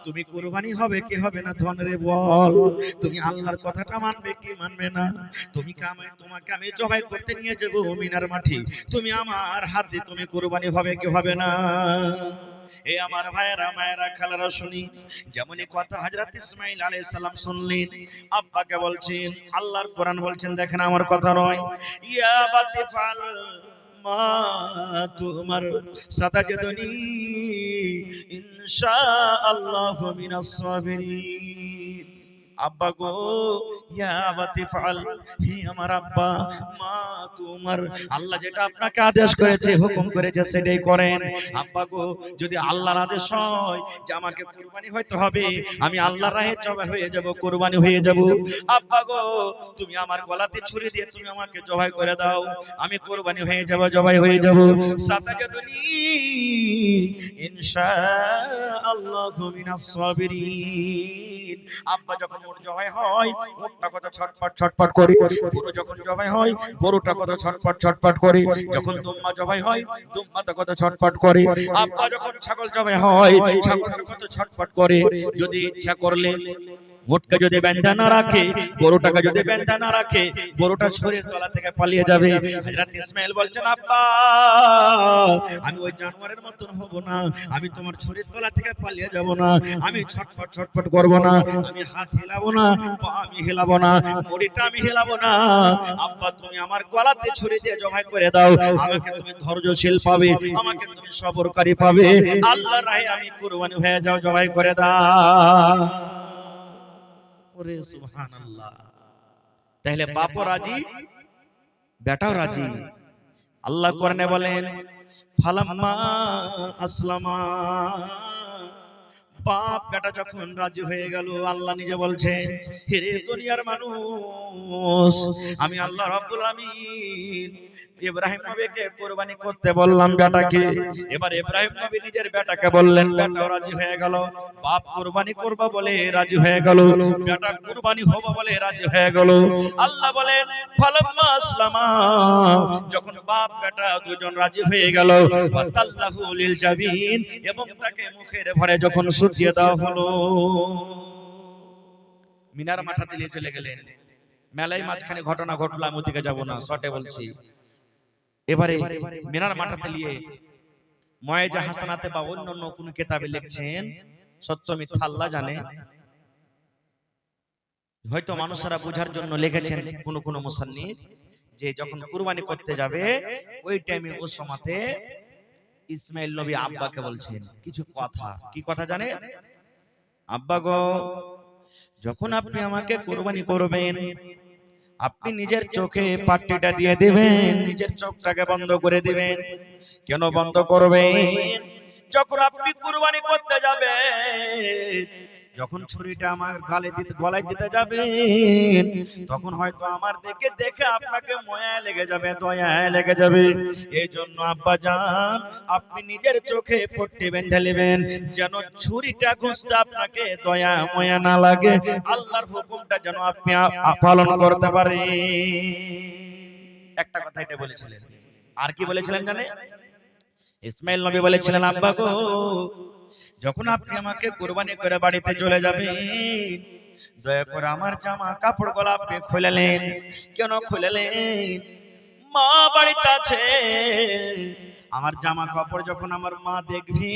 তুমি কুরবানি হবে কি হবে না, ধনরে বল, তুমি আল্লাহর কথাটা মানবে কি মানবে না। তোমাকে আমি জবাই করতে নিয়ে যাব মিনার মাঠে, তুমি আমার হাত দিয়ে তুমি কুরবানি হবে কি হবে না। এ আমার ভাইয়েরা, মায়েরা, খালারা, শুনি যেমনই কথা হযরত ইসমাঈল আলাইহিস সালাম শুনলেন, আব্বাকে বলছেন, আল্লাহর কোরআন বলছেন, দেখেন আমার কথা নয়, ইয়া বাতিফাল মা তুমার সাতাজদুনি ইনশাআল্লাহু মিনাস সাবিরিন। আব্বা গো, ইয়া আবাতি ফাল, হে আমার আব্বা, মা তোমার, আল্লাহ যেটা আপনাকে আদেশ করেছে, হুকুম করেছে, সেটাই করেন। আব্বা গো, যদি আল্লাহর আদেশ হয় যে আমাকে কুরবানি হইতে হবে, আমি আল্লাহর রাহে জবাই হয়ে যাব, কুরবানি হয়ে যাব। আব্বা গো, তুমি আমার গলাতে ছুরি দিয়ে তুমি আমাকে জবাই করে দাও, আমি কুরবানি হয়ে যাব, জবাই হয়ে যাব। সাতাজাদুনি ইনশাআল্লাহু মিনাস সাবিরিন। আব্বা যখন উট জবাই হয়, উটটা কত ছটফট ছটফট করে, গরু যখন জবাই হয়, গরুটা কত ছটফট ছটফট করে, যখন দুম্বা জবাই হয়, দুম্বাটা কত ছটফট করে, আব্বা যখন ছাগল জবাই হয়, ছাগলটা কত ছটফট করে। যদি ইচ্ছা করলে উটকে যদি বেঁধে না রাখে, গরুটাকে যদি বেঁধে না রাখে, গরুটা শরীর তলা থেকে পালিয়ে যাবে। হযরত ইসমাঈল বলছেন, আব্বা, আমি ওই জানোয়ারের মতন হব না, আমি তোমার শরীর তলা থেকে পালিয়ে যাব না, আমি ছটফট ছটফট করব না, আমি হাত হিলাবো না, পা আমি হিলাবো না, মুড়িটা আমি হিলাবো না। আব্বা, তুমি আমার গলাতে ছুরি দিয়ে জবাই করে দাও, আমাকে তুমি ধৈর্যশীল পাবে, আমাকে তুমি সবরকারী পাবে, আল্লাহর রাহে আমি কুরবানি হয়ে যাও, জবাই করে দাও। ওরে সুবহানাল্লাহ। তাহলে বাপও রাজি, বেটাও রাজি। আল্লাহ কোরআনে বলেন, ফালাম্মা আসলামা, বাপ বেটা যখন রাজি হয়ে গেল, আল্লাহ নিজে বলছেন, হে দুনিয়ার মানুষ, আমি আল্লাহ রাব্বুল আমিন ইব্রাহিম নবীকে কুরবানি করতে বললাম বেটাকে। এবার ইব্রাহিম নবী নিজের বেটাকে বললেন, বেটাও রাজি হয়ে গেল। বাপ কুরবানি করবে বলে রাজি হয়ে গেল, বেটা কুরবানি হবে বলে রাজি হয়ে গেল। আল্লাহ বলেন, ফালাম্মা আসলামা, যখন বাপ বেটা দুজন রাজি হয়ে গেল, ওয়াতাল্লাহু লিল জাবিন, এবং তাকে মুখের ভরে যখন দিয়ে দেওয়া হলো, মিনার মাথাতে নিয়ে চলে গেলেন। মেলায় মাঝখানে ঘটনা ঘটলো, আমি ওদিকে যাব না, শর্টে বলছি। এবারে মিনার মাথাতে নিয়ে মুয়াজ্জা হাসানাতে বা অন্য অন্য কোন কিতাবে লিখছেন, সত্য মিথ্যা আল্লাহ জানে, হয়তো মানুষরা বোঝার জন্য লিখেছেন কোন কোন মুসান্নিফ, যে যখন কুরবানি করতে যাবে ওই টাইমে ওই সময়তে ইসমাইল নবী আব্বাকে বলছেন কিছু কথা। কি কথা জানে? আব্বা গো, যখন আপনি আমাকে কুরবানি করবেন, আপনি নিজের চোখে পাট্টিটা দিয়ে দিবেন, নিজের চোখটাকে বন্ধ করে দিবেন। কেন বন্ধ করবেন? যখন আপনি কুরবানি করতে যাবেন, যখন ছুরিটা আমার গলায় দিতে যাবেন, তখন হয়তো আমার দেখে আপনাকে মায়া লেগে যাবে, দয়া লেগে যাবে। এই জন্য আব্বা জান, আপনি নিজের চোখে পট্টি বেঁধে নেবেন, যেন ছুরিটা ঘুষতে আপনাকে দয়া মায়া না লাগে, আল্লাহর হুকুমটা যেন আপনি পালন করতে পারেন। একটা কথা এটা বলেছিলেন। আর কি বলেছিলেন জানে? ইসমাইল নবী বলেছিলেন, আব্বা গো, যখন আপনি আমাকে কুরবানি করে বাড়িতে চলে যাবেন, দয়া করে আমার জামা কাপড়গুলো আপনি খুলেলেন। কেন খুলেলেন? মা বাড়িতে আছে, আমার জামা কাপড় যখন আমার মা দেখবি,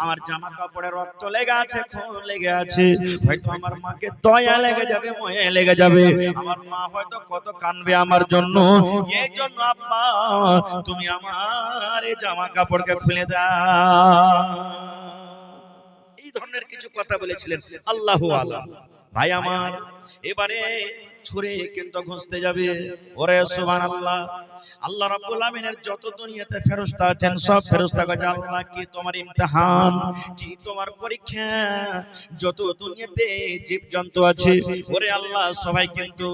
আমার জামা কাপড়ে রক্ত লেগে আছে, খুন লেগে আছে, হয়তো আমার মাকে দয়া লেগে যাবে, ময়া লেগে যাবে, আমার মা হয়তো কত কাঁদবে আমার জন্য। এই জন্য আব্বা তুমি আমার এই জামা কাপড়কে খুলে দাও। এই ধরনের কিছু কথা বলেছিলেন। আল্লাহু আলাম। ভাই আমার, এবারে ছুরে কিন্তু ঘুষতে যাবে। ওরে সুবহানাল্লাহ, আল্লাহ রাব্বুল আমিনের যত দুনিয়াতে ফেরেশতা আছেন সব ফেরেশতা কয় আল্লাহ কি তোমার ইমতিহান, কি তোমার পরীক্ষা। যত দুনিয়াতে জীবজন্তু আছে ওরে আল্লাহ সবাই কিন্তু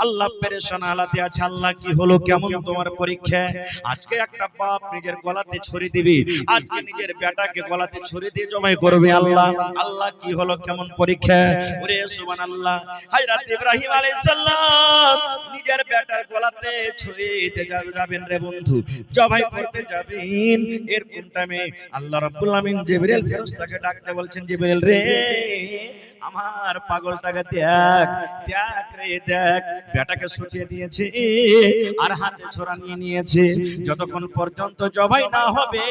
আল্লাহ পেরেশান হালাতে আছে। আল্লাহ কি হলো, কেমন তোমার পরীক্ষা? আজকে একটা বাপ নিজের গলাতে ছুরি দিবে, আজকে নিজের বেটাকে গলাতে ছুরি দিয়ে জবাই করবে। আল্লাহ আল্লাহ কি হলো, কেমন পরীক্ষা? ওরে সুবহানাল্লাহ, হযরত ইব্রাহিম আলাইহিস সালাম নিজের বেটার গলাতে ছুরি দিতে যাবেন রে বন্ধু, জবাই করতে যাবেন। এরকম টাইমে আল্লাহ রাব্বুল আমিন জিবরিল ফেরেশতাকে ডাকতে বলছেন, জিবরিল রে আমার পাগলটাকে দেখ, দেখ রে দেখ, বেটাকে ছুটিয়ে দিয়েছে আর হাতে ছোরা নিয়ে নিয়েছে। যতক্ষণ পর্যন্ত জবাই না হবে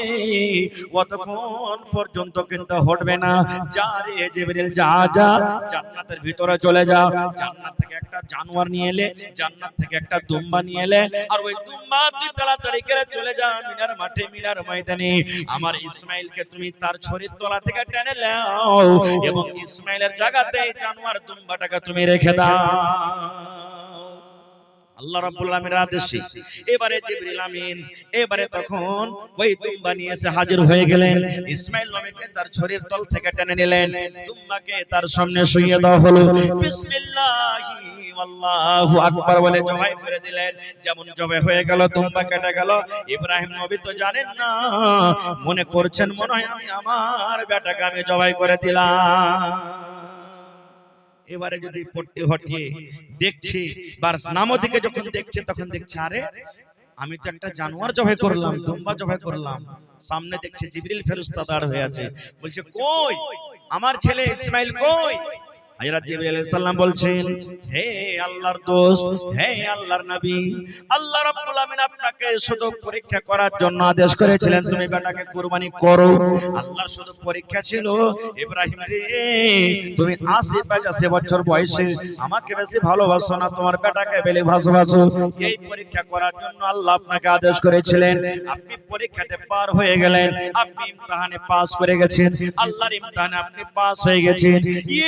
ততক্ষণ পর্যন্ত কিন্তু হটবে না। যা রে জিবরিল যা যা, জান্নাতের ভিতরে চলে যা, জান্নাত থেকে একটা জানোয়ার নিয়ে এলে, জান্নাত থেকে একটা দুম্বা নিয়ে এলে, আর ওই দুম্বা তুই তাড়াতাড়ি করে চলে যা মিনার মাঠে, মিনার ময়দানে। আমার ইসমাইলকে তুমি তার ছড়ির তলা থেকে টেনে নাও এবং ইসমাইলের জায়গাতে জানোয়ার দুম্বাটাকে তুমি রেখে দাও। আল্লাহ রাব্বুল আমিনের আদেশে এবারে জিবরিল আমিন এবারে তখন ওই দুম্বা নিয়ে এসে হাজির হয়ে গেলেন। ইসমাইল নবীকে তার ছড়ির তল থেকে টেনে নিলেন, দুম্বাকে তার সামনে শুইয়ে দেওয়া হলো। বিসমিল্লাহি আল্লাহু আকবার বলে জবাই করে দিলেন। যেমন জবাই হয়ে গেল, দুম্বা কেটে গেল। ইব্রাহিম নবী তো জানেন না, মনে করছেন মনে হয় আমি আমার বেটাকে আমি জবাই করে দিলাম। এবারে যদি পট্টি হটিয়ে দেখছি, বাস নামও দিকে যখন দেখছে তখন দেখছে আরে আমি তো একটা জানোয়ার জবাই করলাম, দুম্বা জবাই করলাম। সামনে দেখছে জিবরিল ফেরেশতা দাঁড় হয়ে আছে, বলছে কই আমার ছেলে ইসমাইল কই? হযরত জিবরিল আলাইহিস সালাম বলছেন, হে আল্লাহর দোস্ত, হে আল্লাহর নবী, আল্লাহ রাব্বুল আমিন আপনাকে শুধু পরীক্ষা করার জন্য আদেশ করেছিলেন তুমি বেটাকে কুরবানি করো। আল্লাহর শুধু পরীক্ষা ছিল ইব্রাহিম রে তুমি ৮০ বছর বয়সে আমাকে বেশি ভালোবাসো না তোমার বেটাকে বেশি ভালোবাসো, এই পরীক্ষা করার জন্য আল্লাহ আপনাকে আদেশ করেছিলেন। আপনি পরীক্ষাতে পার হয়ে গেলেন, আপনি ইমতিহানে পাস করে গেছেন, আল্লাহর ইমতিহানে আপনি পাস হয়ে গেছেন।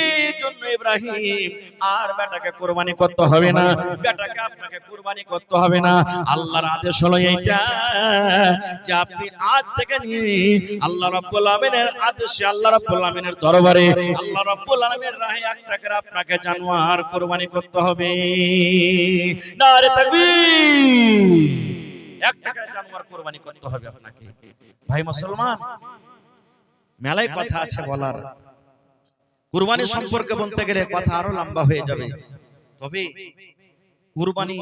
এই জন্য ইব্রাহিম আর বেটাকে কুরবানি করতে হবে না, বেটাকে আপনাকে কুরবানি করতে হবে না। আল্লাহর আদেশ হলো এইটা যে আপনি আজ থেকে নিয়ে আল্লাহ রাব্বুল আমিনের আদেশে, আল্লাহ রাব্বুল আমিনের দরবারে, আল্লাহ রাব্বুল আলামিনের রাহে একটা করে আপনাকে জানোয়ার কুরবানি করতে হবে। নারে তাকবীর! একটা করে জানোয়ার কুরবানি করতে হবে আপনাকে। ভাই মুসলমান, মেলায় কথা আছে বলার, কুরবানি সম্পর্কে বলতে গেলে কথা আরো লম্বা হয়ে যাবে। তবে কুরবানি,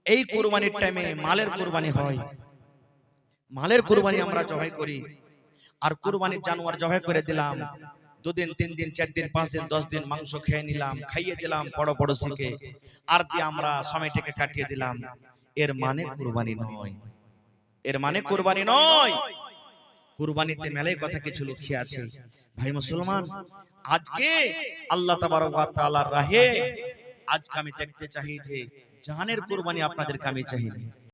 এই কুরবানির টাইমে মালের কুরবানি হয়, মালের কুরবানি আমরা জবাই করি। আর কুরবানির জানোয়ার জবাই করে দিলাম, 2 দিন 3 দিন 4 দিন 5 দিন 10 দিন মাংস খেয়ে নিলাম, খাইয়ে দিলাম বড় বড় শিখে, আর দিয়ে আমরা সময়টাকে কাটিয়ে দিলাম, এর মানে কুরবানি নয়, এর মানে কুরবানি নয়। কুরবানিতে মেলায় কথা কিছু লুকিয়ে আছে। ভাই মুসলমান, আজকে আল্লাহ তাবারক ওয়া তাআলার রাহে আজকে আমি দেখতে চাই যে জানের কুরবানি আপনাদেরকে আমি চাই না।